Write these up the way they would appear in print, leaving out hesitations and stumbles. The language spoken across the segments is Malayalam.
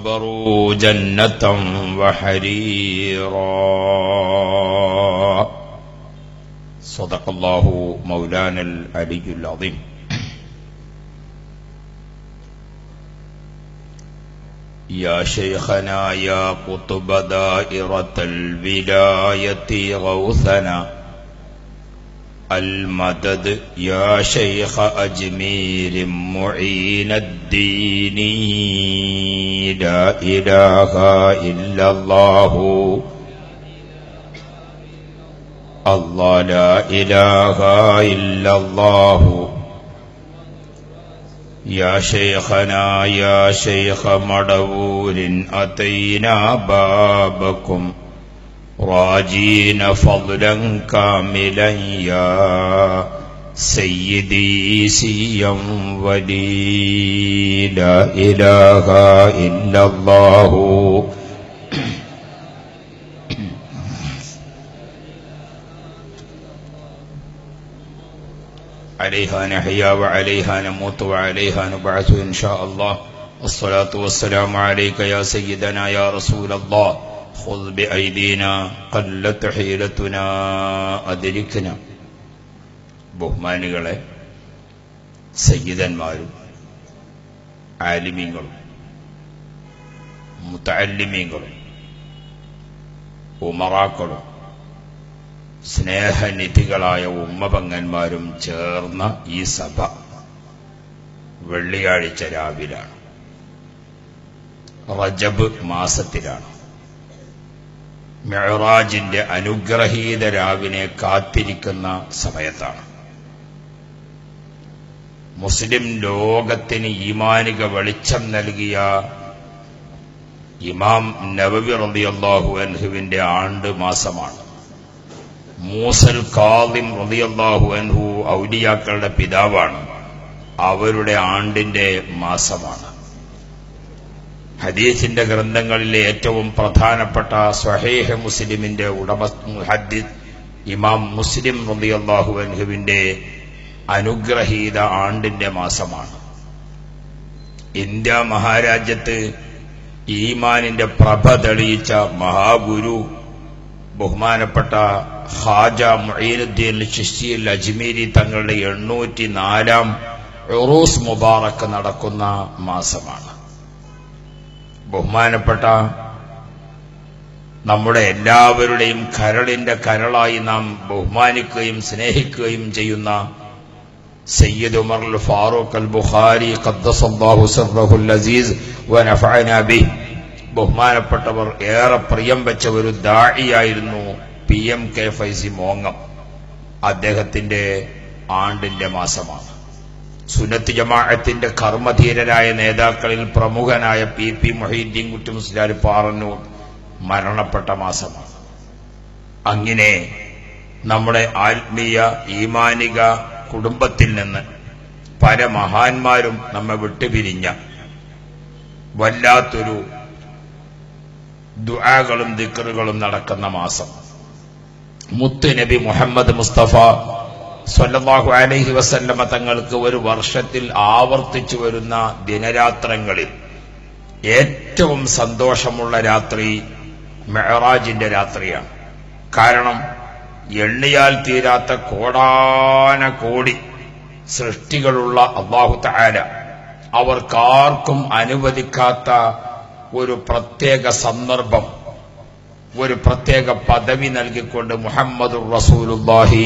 بروا جنة وحريرا. صدق الله مولانا العلي العظيم. يا شيخنا يا قطب دائرة الولاية غوثنا المدد، يا شيخ أجمير معين الدين. لا إله إلا الله، الله لا إله إلا الله. يا شيخنا يا شيخ مدبور أتينا بابكم راجين فضلا كاملا يا سيدي سيا ولي. لا إله إلا الله. عليها نحيا وعليها نموت وعليها نبعث إن شاء الله. والصلاة والسلام عليك يا سيدنا يا رسول الله. خذ بأيدينا قلت حيلتنا أدركنا. ബഹുമാനികളെ, സയ്യിദന്മാരും ആലിമീങ്ങളും മുതഅല്ലിമീങ്ങളും ഉമറാക്കളും സ്നേഹനിധികളായ ഉമ്മപങ്ങന്മാരും ചേർന്ന ഈ സഭ വെള്ളിയാഴ്ച രാവിലാണ്, റജബ് മാസത്തിലാണ്. മിഅ്റാജിന്റെ അനുഗ്രഹീത രാവിനെ കാത്തിരിക്കുന്ന സമയത്താണ്. മുസ്ലിം ലോകത്തിന് ഈമാനിക വെളിച്ചം നൽകിയ ഇമാം നവവി റളിയല്ലാഹു അൻഹുവിന്റെ ആണ്ട് മാസമാണ്. മൂസൽ കാളിം റളിയല്ലാഹു അൻഹു ഔലിയാക്കളുടെ പിതാവാണ്. അവരുടെ ആണ്ടിന്റെ മാസമാണ്. ഹദീസിന്റെ ഗ്രന്ഥങ്ങളിലെ ഏറ്റവും പ്രധാനപ്പെട്ട സ്വഹീഹ് മുസ്ലിമിന്റെ മുഹദ്ദിസ് ഇമാം മുസ്ലിം റളിയല്ലാഹു അൻഹുവിന്റെ അനുഗ്രഹീത ആണ്ടിന്റെ മാസമാണ്. ഇന്ത്യ മഹാരാജ്യത്ത് ഈമാനിന്റെ പ്രഭ തെളിയിച്ച മഹാഗുരു ബഹുമാനപ്പെട്ട ഖാജ മുഈനുദ്ദീൻ ചിശ്തി അജ്മീരി തങ്ങളുടെ 804-ാം ഉറൂസ് മുബാറക്ക് നടക്കുന്ന മാസമാണ്. ബഹുമാനപ്പെട്ട നമ്മുടെ എല്ലാവരുടെയും കരളിന്റെ കരളായി നാം ബഹുമാനിക്കുകയും സ്നേഹിക്കുകയും ചെയ്യുന്ന സയ്യിദ് ഉമർ അൽ ഫാറൂഖ് അൽ ബുഖാരി ഖദ്ദസല്ലാഹു സിർറഹുൽ അസീസ് വനഫഅനാ ബിഹി, ബഹുമാനപ്പെട്ടവർ ഏറെ പ്രിയം വെച്ച ഒരു ദാഇയായിരുന്നു PMK ഫൈസി മോങ്ങം. അദ്ദേഹത്തിന്റെ ആണ്ടിന്റെ മാസമാണ്. സുന്നത്ത് ജമാഅത്തിന്റെ കർമ്മധീരരായ നേതാക്കളിൽ പ്രമുഖനായ PP മുഹീദ്ദീൻ കുട്ടി മുസ്ലിയാർ പാറന്നൂർ മരണപ്പെട്ട മാസമാണ്. അങ്ങനെ നമ്മുടെ ആത്മീയ ഈമാനിക കുടുംബത്തിൽ നിന്ന് പല മഹാന്മാരും നമ്മെ വിട്ടുപിരിഞ്ഞ വല്ലാത്തൊരു ദുആകളും ദിക്റുകളും നടക്കുന്ന മാസം. മുത്ത് നബി മുഹമ്മദ് മുസ്തഫ സ്വല്ലല്ലാഹു അലൈഹി വസല്ലമ തങ്ങൾക്ക് ഒരു വർഷത്തിൽ ആവർത്തിച്ചു വരുന്ന ദിനരാത്രങ്ങളിൽ ഏറ്റവും സന്തോഷമുള്ള രാത്രി മിഅ്റാജിന്റെ രാത്രിയാണ്. കാരണം എണ്ണിയാൽ തീരാത്ത കോടാനകോടി സൃഷ്ടികളുള്ള അല്ലാഹു തആല അവർക്കാർക്കും അനുവദിക്കാത്ത ഒരു പ്രത്യേക സന്ദർഭം, ഒരു പ്രത്യേക പദവി നൽകിക്കൊണ്ട് മുഹമ്മദുർ റസൂലുള്ളാഹി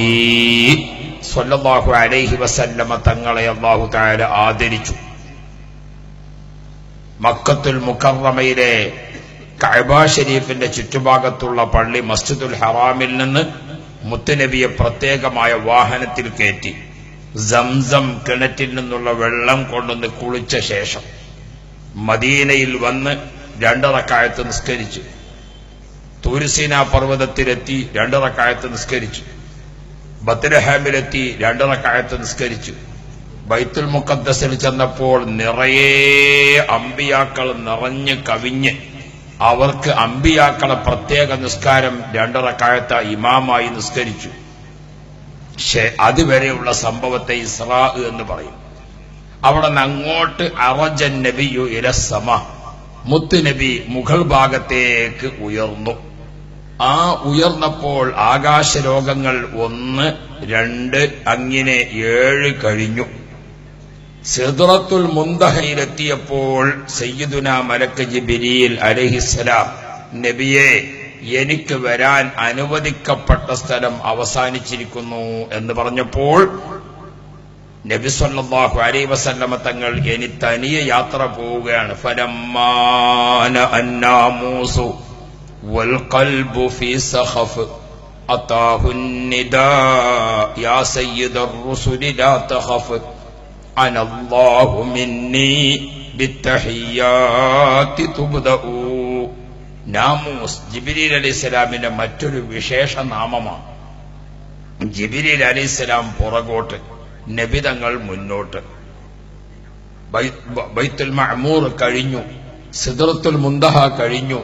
സ്വല്ലല്ലാഹു അലൈഹി വസല്ലമ തങ്ങളെ അല്ലാഹു തആല ആദരിച്ചു. മക്കത്തുൽ മുകറമയിലെ കഅബ ഷരീഫിന്റെ ചുറ്റുഭാഗത്തുള്ള പള്ളി മസ്ജിദുൽ ഹറാമിൽ നിന്ന് മുത്തുനബിയെ പ്രത്യേകമായ വാഹനത്തിൽ കയറ്റി സംസം കിണറ്റിൽ നിന്നുള്ള വെള്ളം കൊണ്ടുവന്ന് കുളിച്ച ശേഷം മദീനയിൽ വന്ന് 2 റക്അത്ത് നിസ്കരിച്ചു. തൂർസീന പർവ്വതത്തിലെത്തി 2 റക്അത്ത് നിസ്കരിച്ചു. ബത്ലഹേമിലെത്തി 2 റക്അത്ത് നിസ്കരിച്ചു. ബൈത്തുൽ മുഖദ്ദസിൽ ചെന്നപ്പോൾ നിറയെ അമ്പിയാക്കൾ നിറഞ്ഞ് കവിഞ്ഞ് അവർക്ക് അമ്പിയാക്കളെ പ്രത്യേക നിസ്കാരം 2 റക്അത്ത് ഇമാമായി നിസ്കരിച്ചു. അതുവരെയുള്ള സംഭവത്തെ ഇസ്രാ എന്ന് പറയും. അവിടെ നിന്ന് അങ്ങോട്ട് അറജൻ നബിയു ഇല സമ, മുത്തുനബി മുകൾ ഭാഗത്തേക്ക് ഉയർന്നു. ആ ഉയർന്നപ്പോൾ ആകാശലോകങ്ങൾ 1, 2 അങ്ങനെ 7 കഴിഞ്ഞു. സിദ്റത്തുൽ മുന്തഹയിലെത്തിയപ്പോൾ സയ്യിദുന മലക്ക് ജിബ്രീൽ അലൈഹിസ്സലാം നബിയെ, എനിക്ക് വരാൻ അനുവദിക്കപ്പെട്ട സ്ഥലം അവസാനിച്ചിരിക്കുന്നു എന്ന് പറഞ്ഞപ്പോൾ നബി സല്ലല്ലാഹു അലൈഹി വസല്ലമ തങ്ങൾ ഇനി തനിയെ യാത്ര പോവുകയാണ്. ഫലമ്മാന അന്നാമൂസു വൽ ഖൽബു ഫീ സഖഫ് അതാഹു നിദാ യാ സയ്യിദർ റുസുലി ലാ തഖഫ് അനല്ലാഹു മിന്നി ബിത്തഹിയ്യാതി തുബ്ദഉ. നാമൂസ് ജിബ്രീൽ അലൈഹിസ്സലാമിന്റെ മറ്റൊരു വിശേഷ നാമമാണ്. ജിബ്രീൽ അലൈഹിസ്സലാം പുറകോട്ട്, നബി തങ്ങൾ മുന്നോട്ട്. ബൈത്തുൽ മഅമൂർ കഴിഞ്ഞു, സിദ്റത്തുൽ മുന്തഹ കഴിഞ്ഞു.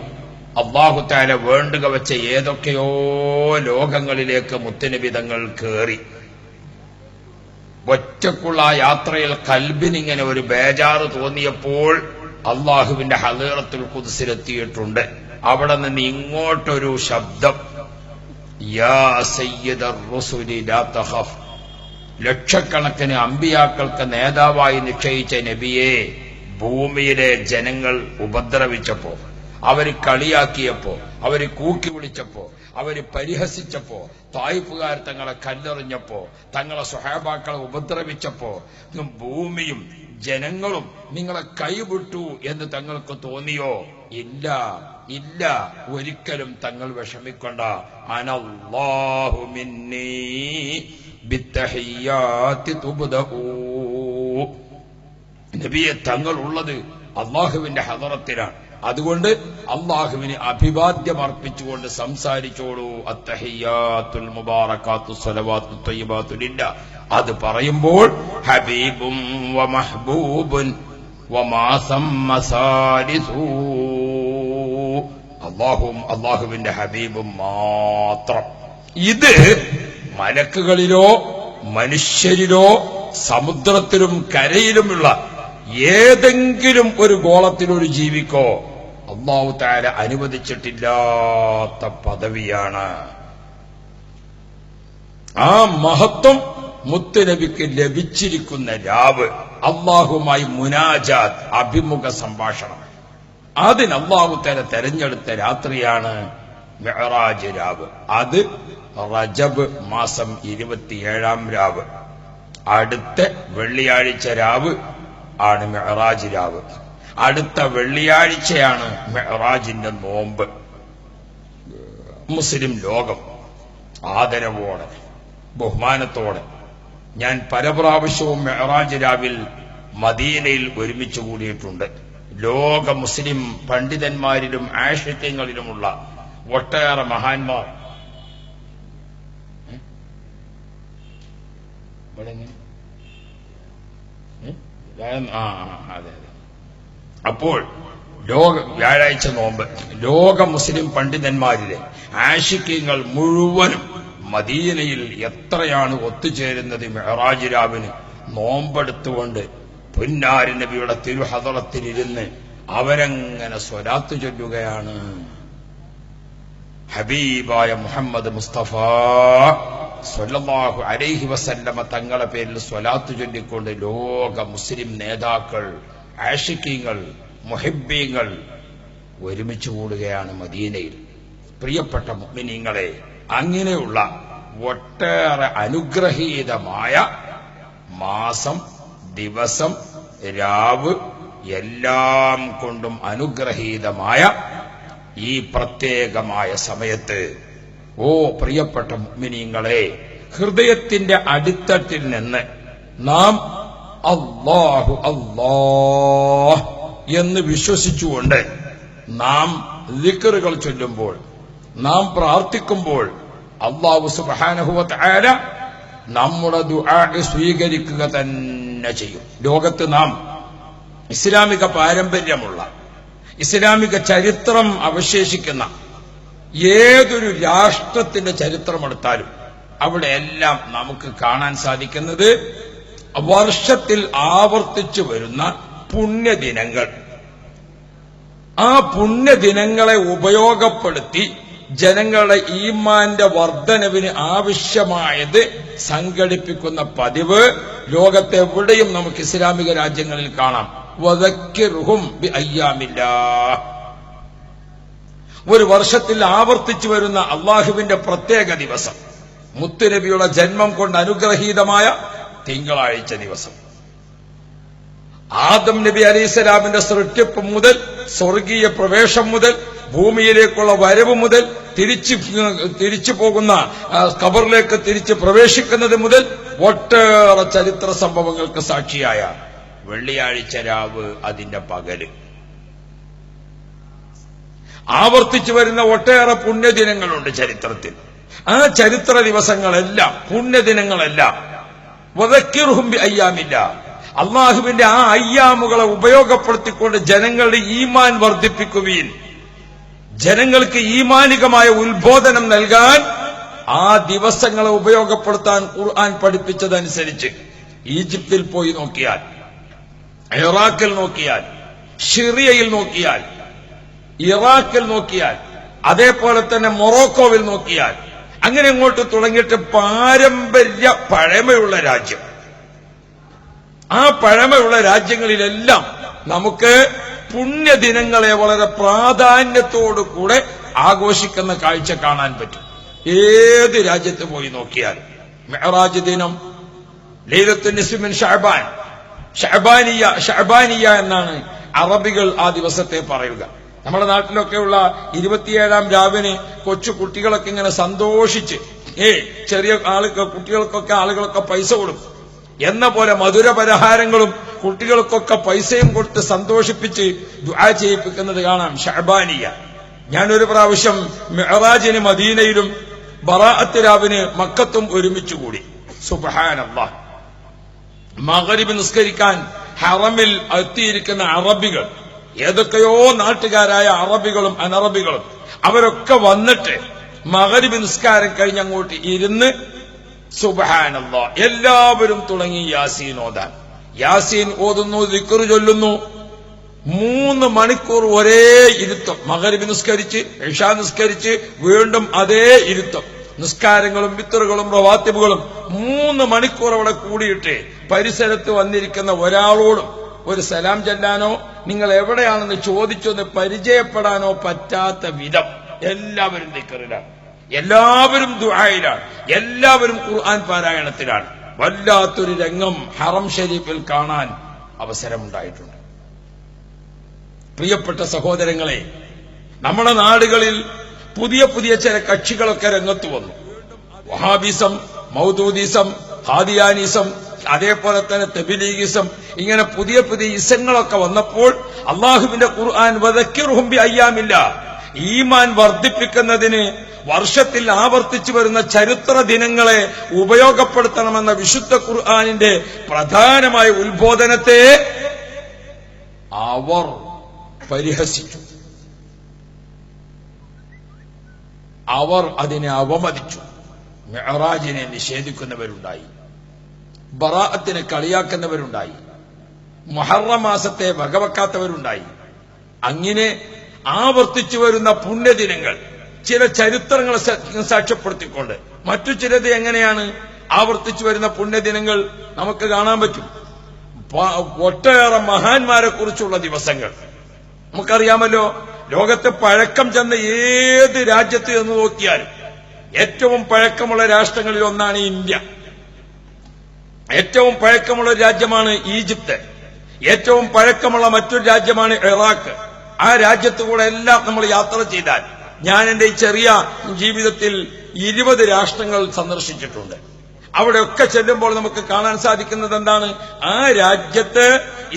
അല്ലാഹു തആല വേണ്ടുക വെച്ച ഏതൊക്കെയോ ലോകങ്ങളിലേക്ക് മുത്തുനബി തങ്ങൾ കേറി. ഒറ്റക്കുള്ള യാത്രയിൽ കൽബിനിങ്ങനെ ഒരു ബേജാറ് തോന്നിയപ്പോൾ അള്ളാഹുവിന്റെ ഹദറത്തുൽ ഖുദ്സിലെത്തിയിട്ടുണ്ട്. അവിടെ നിന്ന് ഇങ്ങോട്ടൊരു ശബ്ദം, യാ സയ്യിദർ റുസുലി ലാ തഖഫ്. ലക്ഷക്കണക്കിന് അമ്പിയാക്കൾക്ക് നേതാവായി നിശ്ചയിച്ച നബിയെ ഭൂമിയിലെ ജനങ്ങൾ ഉപദ്രവിച്ചപ്പോ, അവര് കളിയാക്കിയപ്പോ, അവര് കൂക്കി വിളിച്ചപ്പോ, അവര് പരിഹസിച്ചപ്പോ, തായിഫുകാർ തങ്ങളെ കല്ലെറിഞ്ഞപ്പോ, തങ്ങളെ സ്വഹാബാക്കളെ ഉപദ്രവിച്ചപ്പോ ഭൂമിയും ജനങ്ങളും നിങ്ങളെ കൈവിട്ടു എന്ന് തങ്ങൾക്ക് തോന്നിയോ? ഇല്ല, ഇല്ല, ഒരിക്കലും തങ്ങൾ വിഷമിക്കൊണ്ട. അനല്ലാഹു മിന്നീ ബിത്തഹിയ്യാതി തുബ്ദഉ. നബിയെ, തങ്ങൾ ഉള്ളത് അള്ളാഹുവിന്റെ ഹദറത്തിലാണ്. അതുകൊണ്ട് അള്ളാഹുവിന് അഭിവാദ്യം അർപ്പിച്ചുകൊണ്ട് സംസാരിച്ചോളൂ. അത്തഹിയ്യാത്തുൽ മുബാറകാത്തു സ്വലവാത്തു ത്വയ്യിബാത്തു ലില്ലാ. അത് പറയുമ്പോൾ ഹബീബും വ മഹ്ബൂബുൻ വമാ സമ്മ സാലിസു. അള്ളാഹുവും അള്ളാഹുവിന്റെ ഹബീബും മാത്രം. ഇത് മലക്കുകളിലോ മനുഷ്യരിലോ സമുദ്രത്തിലും കരയിലുമുള്ള ഏതെങ്കിലും ഒരു ഗോളത്തിലൊരു ജീവിക്കോ അല്ലാഹു തആല അനുവദിച്ചിട്ടില്ലാത്ത പദവിയാണ്. ആ മഹത്വം മുത്തുനബിക്ക് ലഭിച്ചിരിക്കുന്ന രാവ്, അല്ലാഹുമായി മുനാജാത്ത്, അഭിമുഖ സംഭാഷണം, അതിന് അല്ലാഹു തആല തെരഞ്ഞെടുത്ത രാത്രിയാണ് മിഅ്റാജ് രാവ്. അത് റജബ് മാസം 27-ാം രാവ്. അടുത്ത വെള്ളിയാഴ്ച രാവ് ആണ് മിഅ്റാജ് രാവ്. അടുത്ത വെള്ളിയാഴ്ചയാണ് മിഅ്റാജിന്റെ നോമ്പ്. മുസ്ലിം ലോകം ആദരവോടെ ബഹുമാനത്തോടെ ഞാൻ പലപ്രാവശ്യവും മിഅ്റാജ് രാവിൽ മദീനയിൽ ഒരുമിച്ച് കൂടിയിട്ടുണ്ട്. ലോക മുസ്ലിം പണ്ഡിതന്മാരിലും ആശയങ്ങളിലുമുള്ള ഒട്ടേറെ മഹാന്മാർ അതെ. അപ്പോൾ വ്യാഴാഴ്ച നോമ്പ് ലോക മുസ്ലിം പണ്ഡിതന്മാരിലെ ആശിക്യങ്ങൾ മുഴുവനും മദീനയിൽ എത്രയാണ് ഒത്തുചേരുന്നത് മിഅ്റാജ് രാവിന്. നോമ്പെടുത്തുകൊണ്ട് പുന്നാരി നബിയുടെ തിരുഹദറത്തിലിരുന്ന് അവരങ്ങനെ സ്വലാത്ത് ചൊല്ലുകയാണ്. ഹബീബായ മുഹമ്മദ് മുസ്തഫ സ്വല്ലല്ലാഹു അലൈഹി വസല്ലമ തങ്ങളുടെ പേരിൽ സ്വലാത്ത് ചൊല്ലിക്കൊണ്ട് ലോക മുസ്ലിം നേതാക്കൾ, ആശിക്കീങ്ങൾ, മുഹിബ്ബീങ്ങൾ ഒരുമിച്ച് കൂടുകയാണ് മദീനയിൽ. പ്രിയപ്പെട്ട മുഅ്മിനീങ്ങളെ, അങ്ങനെയുള്ള ഒട്ടേറെ അനുഗ്രഹീതമായ മാസം, ദിവസം, രാവ്, എല്ലാം കൊണ്ടും അനുഗ്രഹീതമായ ഈ പ്രത്യേകമായ സമയത്ത്, ഓ പ്രിയപ്പെട്ട മുഅ്മിനീങ്ങളെ, ഹൃദയത്തിന്റെ അടിത്തട്ടിൽ നിന്ന് നാം അല്ലാഹു അല്ലാഹ് എന്ന് വിശ്വസിച്ചുകൊണ്ട് നാം ദിക്റുകൾ ചൊല്ലുമ്പോൾ, നാം പ്രാർത്ഥിക്കുമ്പോൾ അല്ലാഹു സുബ്ഹാനഹു വ തആല നമ്മുടെ ദുആ സ്വീകരിക്കുക തന്നെ ചെയ്യും. ലോകത്ത് നാം ഇസ്ലാമിക പാരമ്പര്യമുള്ള, ഇസ്ലാമിക ചരിത്രം അവശേഷിക്കുന്ന ഏതൊരു രാഷ്ട്രത്തിന്റെ ചരിത്രമെടുത്താലും അവിടെയെല്ലാം നമുക്ക് കാണാൻ സാധിക്കുന്നത് വർഷത്തിൽ ആവർത്തിച്ചു വരുന്ന പുണ്യദിനങ്ങൾ. ആ പുണ്യദിനങ്ങളെ ഉപയോഗപ്പെടുത്തി ജനങ്ങളുടെ ഈമാന്റെ വർധനവിന് ആവശ്യമായത് സംഘടിപ്പിക്കുന്ന പതിവ് ലോകത്തെവിടെയും നമുക്ക് ഇസ്ലാമിക രാജ്യങ്ങളിൽ കാണാം. വദക്കിർഹും ബിഅയ്യാമില്ലാഹ്. ഒരു വർഷത്തിൽ ആവർത്തിച്ചു വരുന്ന അള്ളാഹുവിന്റെ പ്രത്യേക ദിവസം, മുത്തുനബിയുടെ ജന്മം കൊണ്ട് അനുഗ്രഹീതമായ തിങ്കളാഴ്ച ദിവസം, ആദം നബി അലൈഹിസ്സലാമിന്റെ സൃഷ്ടിപ്പ് മുതൽ, സ്വർഗീയ പ്രവേശം മുതൽ, ഭൂമിയിലേക്കുള്ള വരവ് മുതൽ, തിരിച്ചു പോകുന്ന ഖബറിലേക്ക് തിരിച്ച് പ്രവേശിക്കുന്നത് മുതൽ ഒട്ടേറെ ചരിത്ര സംഭവങ്ങൾക്ക് സാക്ഷിയായ വെള്ളിയാഴ്ച രാവ്, അതിന്റെ പകല്, ആവർത്തിച്ചു വരുന്ന ഒട്ടേറെ പുണ്യദിനങ്ങളുണ്ട് ചരിത്രത്തിൽ. ആ ചരിത്ര ദിവസങ്ങളെല്ലാം, പുണ്യദിനങ്ങളെല്ലാം വദക്കിർഹും ബിഅയ്യാമില്ലാഹ്, അള്ളാഹുവിന്റെ ആ അയ്യാമുകളെ ഉപയോഗപ്പെടുത്തിക്കൊണ്ട് ജനങ്ങളുടെ ഈമാൻ വർദ്ധിപ്പിക്കുകയും ജനങ്ങൾക്ക് ഈമാനികമായ ഉത്ബോധനം നൽകാൻ ആ ദിവസങ്ങളെ ഉപയോഗപ്പെടുത്താൻ ഖുർആൻ പഠിപ്പിച്ചതനുസരിച്ച് ഈജിപ്തിൽ പോയി നോക്കിയാൽ, ഇറാഖിൽ നോക്കിയാൽ, സിറിയയിൽ നോക്കിയാൽ, ഇറാഖിൽ നോക്കിയാൽ, അതേപോലെ തന്നെ മൊറോക്കോവിൽ നോക്കിയാൽ, അങ്ങനെ ഇങ്ങോട്ട് തുടങ്ങിയിട്ട് പാരമ്പര്യ പഴമയുള്ള രാജ്യം, ആ പഴമയുള്ള രാജ്യങ്ങളിലെല്ലാം നമുക്ക് പുണ്യദിനങ്ങളെ വളരെ പ്രാധാന്യത്തോടുകൂടെ ആഘോഷിക്കുന്ന കാഴ്ച കാണാൻ പറ്റും. ഏത് രാജ്യത്ത് പോയി നോക്കിയാൽ മിഅ്റാജ് ദിനം, ലൈലത്തുൻ നിസ്ഫി മിൻ ശഅബാൻ, ശഅബാനിയ എന്നാണ് അറബികൾ ആ ദിവസത്തെ പറയുക. നമ്മുടെ നാട്ടിലൊക്കെയുള്ള 27-ാം രാവിന് കൊച്ചു കുട്ടികളൊക്കെ ഇങ്ങനെ സന്തോഷിച്ച്, ചെറിയ കുട്ടികൾക്കൊക്കെ ആളുകളൊക്കെ പൈസ കൊടുക്കും എന്ന പോലെ മധുരപലഹാരങ്ങളും കുട്ടികൾക്കൊക്കെ പൈസയും കൊടുത്ത് സന്തോഷിപ്പിച്ച് ദുആ ചെയ്യിപ്പിക്കുന്നത് കാണാം. ശഅബാനിയ. ഞാനൊരു പ്രാവശ്യം മിഅ്റാജിന് മദീനയിലും ബറാഅത്ത് രാവിന് മക്കത്തും ഒരുമിച്ചുകൂടി. സുബ്ഹാനല്ലാഹ്. മഗ്രിബ് നിസ്കരിക്കാൻ ഹറമിൽ എത്തിയിരിക്കുന്ന അറബികൾ, ഏതൊക്കെയോ നാട്ടുകാരായ അറബികളും അനറബികളും, അവരൊക്കെ വന്നിട്ട് മഗ്രിബ് നിസ്കാരം കഴിഞ്ഞങ്ങോട്ട് ഇരുന്ന് സുബ്ഹാനല്ലാഹ് എല്ലാവരും തുടങ്ങി യാസീൻ ഓതാൻ. യാസീൻ ഓതുന്നു, ദിക്ർ ചൊല്ലുന്നു. 3 മണിക്കൂർ ഒരേ ഇരുത്തം. മഗ്രിബ് നിസ്കരിച്ച്, ഇശാ നിസ്കരിച്ച്, വീണ്ടും അതേ ഇരുത്തം. നിസ്കാരങ്ങളും വിത്തറുകളും റവാത്തിബുകളും 3 മണിക്കൂർ അവിടെ കൂടിയിട്ട് പരിസരത്ത് വന്നിരിക്കുന്ന ഒരാളോടും ഒരു സലാം ചെല്ലാനോ നിങ്ങൾ എവിടെയാണെന്ന് ചോദിച്ചൊന്ന് പരിചയപ്പെടാനോ പറ്റാത്ത വിധം എല്ലാവരും ദിക്റിലാണ്, എല്ലാവരും ദുആയിലാണ്, എല്ലാവരും ഖുർആൻ പാരായണത്തിലാണ്. വല്ലാത്തൊരു രംഗം ഹറം ഷരീഫിൽ കാണാൻ അവസരമുണ്ടായിട്ടുണ്ട്. പ്രിയപ്പെട്ട സഹോദരങ്ങളെ, നമ്മുടെ നാടുകളിൽ പുതിയ പുതിയ ചില കക്ഷികളൊക്കെ രംഗത്ത് വന്നു. വഹാബിസം, മൗദൂദിസം, ഹാദിയാനിസം, അതേപോലെ തന്നെ തബ്ലീഗിസം, ഇങ്ങനെ പുതിയ പുതിയ ഇസങ്ങളൊക്കെ വന്നപ്പോൾ അള്ളാഹുവിന്റെ ഖുർആൻ വദക്കിർഹും ബിഅയ്യാമില്ലാഹ്, ഈമാൻ വർദ്ധിപ്പിക്കുന്നതിന് വർഷത്തിൽ ആവർത്തിച്ചു വരുന്ന ചരിത്ര ദിനങ്ങളെ ഉപയോഗപ്പെടുത്തണമെന്ന വിശുദ്ധ ഖുർആനിന്റെ പ്രധാനമായ ഉത്ബോധനത്തെ അവർ പരിഹസിച്ചു, അവർ അതിനെ അവമതിച്ചു. മിഅ്റാജിനെ നിഷേധിക്കുന്നവരുണ്ടായി, ബറാഅത്തിനെ കളിയാക്കുന്നവരുണ്ടായി, മുഹറം മാസത്തെ വകവെക്കാത്തവരുണ്ടായി. അങ്ങനെ ആവർത്തിച്ചു വരുന്ന പുണ്യദിനങ്ങൾ ചില ചരിത്രങ്ങൾ സാക്ഷ്യപ്പെടുത്തിക്കൊണ്ട്, മറ്റു ചിലത് എങ്ങനെയാണ് ആവർത്തിച്ചു വരുന്ന പുണ്യദിനങ്ങൾ നമുക്ക് കാണാൻ പറ്റും. ഒട്ടേറെ മഹാന്മാരെ കുറിച്ചുള്ള ദിവസങ്ങൾ നമുക്കറിയാമല്ലോ. ലോകത്തെ പഴക്കം ചെന്ന ഏത് രാജ്യത്ത് എന്ന് നോക്കിയാലും ഏറ്റവും പഴക്കമുള്ള രാഷ്ട്രങ്ങളിൽ ഒന്നാണ് ഇന്ത്യ, ഏറ്റവും പഴക്കമുള്ള രാജ്യമാണ് ഈജിപ്ത്, ഏറ്റവും പഴക്കമുള്ള മറ്റൊരു രാജ്യമാണ് ഇറാഖ്. ആ രാജ്യത്തുകൂടെ എല്ലാം നമ്മൾ യാത്ര ചെയ്താൽ, ഞാൻ എന്റെ ഈ ചെറിയ ജീവിതത്തിൽ 20 രാഷ്ട്രങ്ങൾ സന്ദർശിച്ചിട്ടുണ്ട്. അവിടെയൊക്കെ ചെല്ലുമ്പോൾ നമുക്ക് കാണാൻ സാധിക്കുന്നത് എന്താണ്? ആ രാജ്യത്ത്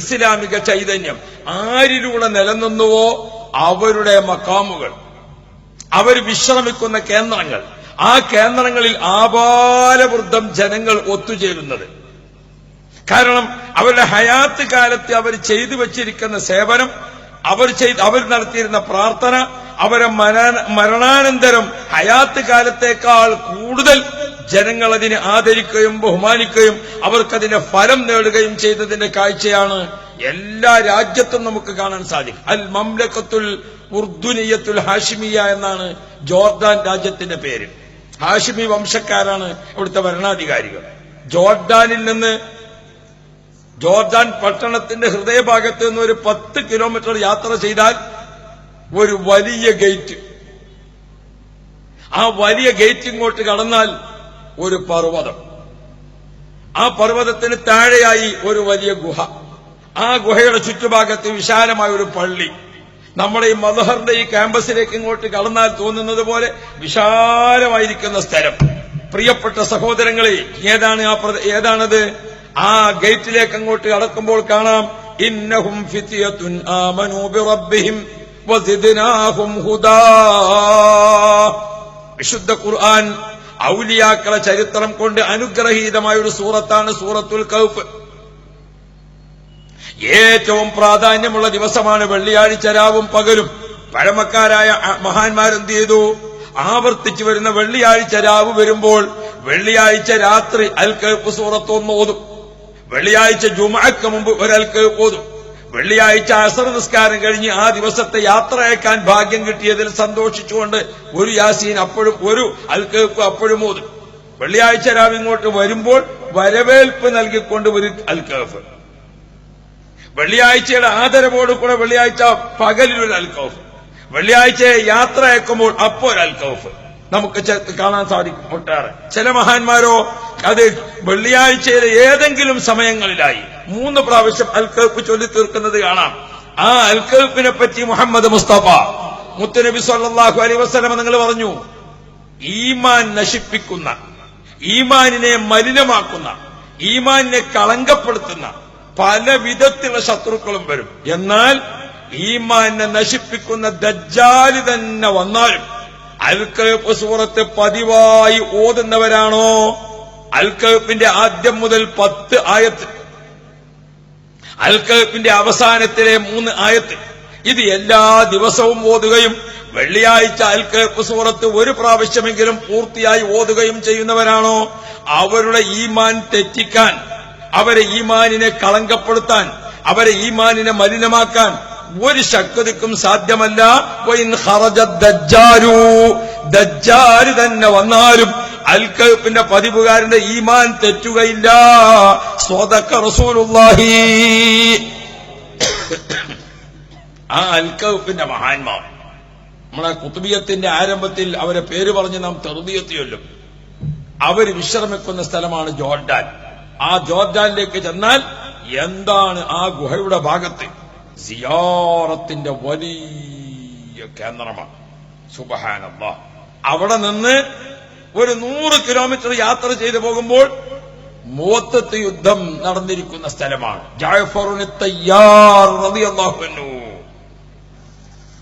ഇസ്ലാമിക ചൈതന്യം ആരിലൂടെ നിലനിന്നുവോ അവരുടെ മക്കാമുകൾ, അവർ വിശ്രമിക്കുന്ന കേന്ദ്രങ്ങൾ, ആ കേന്ദ്രങ്ങളിൽ ആബാലവൃദ്ധം ജനങ്ങൾ ഒത്തുചേരുന്നത്. കാരണം അവരുടെ ഹയാത്ത് കാലത്ത് അവർ ചെയ്തു വച്ചിരിക്കുന്ന സേവനം, അവർ നടത്തിയിരുന്ന പ്രാർത്ഥന, അവരെ മരണാനന്തരം ഹയാത്ത് കാലത്തേക്കാൾ കൂടുതൽ ജനങ്ങൾ അതിനെ ആദരിക്കുകയും ബഹുമാനിക്കുകയും അവർക്കതിന്റെ ഫലം നേടുകയും ചെയ്തതിന്റെ കാഴ്ചയാണ് എല്ലാ രാജ്യത്തും നമുക്ക് കാണാൻ സാധിക്കും. അൽ മംലക്കത്തുൽ ഉർദുനിയത്തുൽ ഹാഷിമിയ എന്നാണ് ജോർദാൻ രാജ്യത്തിന്റെ പേര്. ഹാഷിമി വംശക്കാരാണ് ഇവിടുത്തെ ഭരണാധികാരികൾ. ജോർദാനിൽ നിന്ന്, ജോർദാൻ പട്ടണത്തിന്റെ ഹൃദയഭാഗത്ത് നിന്ന് ഒരു 10 കിലോമീറ്റർ യാത്ര ചെയ്താൽ ഒരു വലിയ ഗേറ്റ്, ആ വലിയ ഗേറ്റ് ഇങ്ങോട്ട് കടന്നാൽ ഒരു പർവ്വതം, ആ പർവ്വതത്തിന് താഴെയായി ഒരു വലിയ ഗുഹ, ആ ഗുഹയുടെ ചുറ്റുഭാഗത്ത് വിശാലമായ ഒരു പള്ളി. നമ്മുടെ ഈ മദ്ഹറിന്റെ ഈ ക്യാമ്പസിലേക്ക് ഇങ്ങോട്ട് കടന്നാൽ തോന്നുന്നത് പോലെ വിശാലമായിരിക്കുന്ന സ്ഥലം. പ്രിയപ്പെട്ട സഹോദരങ്ങളെ, ഏതാണത്? ആ ഗേറ്റിലേക്ക് അങ്ങോട്ട് കടക്കുമ്പോൾ കാണാം, ഇന്നഹും ഫിത്യത്തുൻ ആമനൂ ബിറബ്ബിഹിം വസിദ്നാഹും ഹുദാ. വിശുദ്ധ ഖുർആൻ ഔലിയാക്കളെ ചരിത്രം കൊണ്ട് അനുഗ്രഹീതമായ ഒരു സൂറത്താണ് സൂറത്തുൽ കഹ്ഫ്. ഏറ്റവും പ്രാധാന്യമുള്ള ദിവസമാണ് വെള്ളിയാഴ്ച രാവും പകലും. പഴമക്കാരായ മഹാന്മാരെന്ത് ചെയ്തു? ആവർത്തിച്ചു വരുന്ന വെള്ളിയാഴ്ച രാവ് വരുമ്പോൾ വെള്ളിയാഴ്ച രാത്രി അൽ കഹ്ഫ് സൂറത്ത് ഒന്ന് ഓതും. വെള്ളിയാഴ്ച ജുമുഅക്ക് മുമ്പ് ഒരു അൽ കഹ്ഫ് ഓതും. വെള്ളിയാഴ്ച അസർ നിസ്കാരം കഴിഞ്ഞ് ആ ദിവസത്തെ യാത്ര അയക്കാൻ ഭാഗ്യം കിട്ടിയതിൽ സന്തോഷിച്ചുകൊണ്ട് ഒരു യാസീൻ അപ്പോഴും, ഒരു അൽ കഹ്ഫ് അപ്പോഴും ഓതും. വെള്ളിയാഴ്ച രാവ് ഇങ്ങോട്ട് വരുമ്പോൾ വരവേൽപ്പ് നൽകിക്കൊണ്ട് ഒരു അൽ കഹ്ഫ്. വെള്ളിയാഴ്ചയുടെ ആദരവോടുകൂടെ വെള്ളിയാഴ്ച പകലിലൊരു അൽ കഹ്ഫ്. വെള്ളിയാഴ്ച യാത്ര അയക്കുമ്പോൾ അപ്പോൾ ഒരു അൽ കഹ്ഫ് നമുക്ക് കാണാൻ സാധിക്കും. ഒട്ടേറെ ചില മഹാന്മാരോ അത് വെള്ളിയാഴ്ചയിലെ ഏതെങ്കിലും സമയങ്ങളിലായി 3 പ്രാവശ്യം അൽ കഹ്ഫ് ചൊല്ലി തീർക്കുന്നത് കാണാം. ആ അൽ കഹ്ഫിനെ പറ്റി മുഹമ്മദ് മുസ്തഫ മുത്തുനബി സല്ലല്ലാഹു അലൈഹി വസല്ലം നിങ്ങൾ പറഞ്ഞു, ഈമാൻ നശിപ്പിക്കുന്ന, ഈമാനിനെ മലിനമാക്കുന്ന, ഈമാനിനെ കളങ്കപ്പെടുത്തുന്ന പല വിധത്തിലുള്ള ശത്രുക്കളും വരും. എന്നാൽ ഈമാനെ നശിപ്പിക്കുന്ന ദജ്ജാല് തന്നെ വന്നാലും അൽ കഹ്ഫ് സൂറത്ത് പതിവായി ഓതുന്നവരാണോ, അൽ കഹ്ഫിന്റെ ആദ്യം മുതൽ 10 ആയത്ത്, അൽ കഹ്ഫിന്റെ അവസാനത്തിലെ 3 ആയത്ത്, ഇത് എല്ലാ ദിവസവും ഓതുകയും വെള്ളിയാഴ്ച അൽ കഹ്ഫ് സൂറത്ത് ഒരു പ്രാവശ്യമെങ്കിലും പൂർത്തിയായി ഓതുകയും ചെയ്യുന്നവരാണോ, അവരുടെ ഈമാൻ തെറ്റിക്കാൻ, അവരെ ഈമാനിനെ കളങ്കപ്പെടുത്താൻ, അവരെ ഈമാനിനെ മലിനമാക്കാൻ ഒരു ശക്തിക്കും സാധ്യമല്ല. ദജ്ജാല് തന്നെ വന്നാലും അൽ കഹ്ഫിന്റെ പതിവുകാരന്റെ ഈമാൻ തെറ്റുകയില്ല. സ്വദഖ റസൂലുള്ളാഹി. ആ അൽ കഹ്ഫിന്റെ മഹാന്മാർ, നമ്മളെ കുതുബിയത്തിന്റെ ആരംഭത്തിൽ അവരെ പേര് പറഞ്ഞ് നാം തർബിയത്ത് ചൊല്ലും. അവർ വിശ്രമിക്കുന്ന സ്ഥലമാണ് ജോർഡാൻ. ആ ജോർഡാനിലേക്ക് ചെന്നാൽ എന്താണ് ആ ഗുഹയുടെ ഭാഗത്ത് സിയാറത്തിന്റെ വലിയ കേന്ദ്രമാണ്. സുബ്ഹാനല്ലാഹ്. അവിടെ നിന്ന് ഒരു 100 കിലോമീറ്റർ യാത്ര ചെയ്തു പോകുമ്പോൾ മുഅത്തത്ത് യുദ്ധം നടന്നിരിക്കുന്ന സ്ഥലമാണ്. ജഅഫറുൻ തയ്യാർ റളിയല്ലാഹു അൻഹു,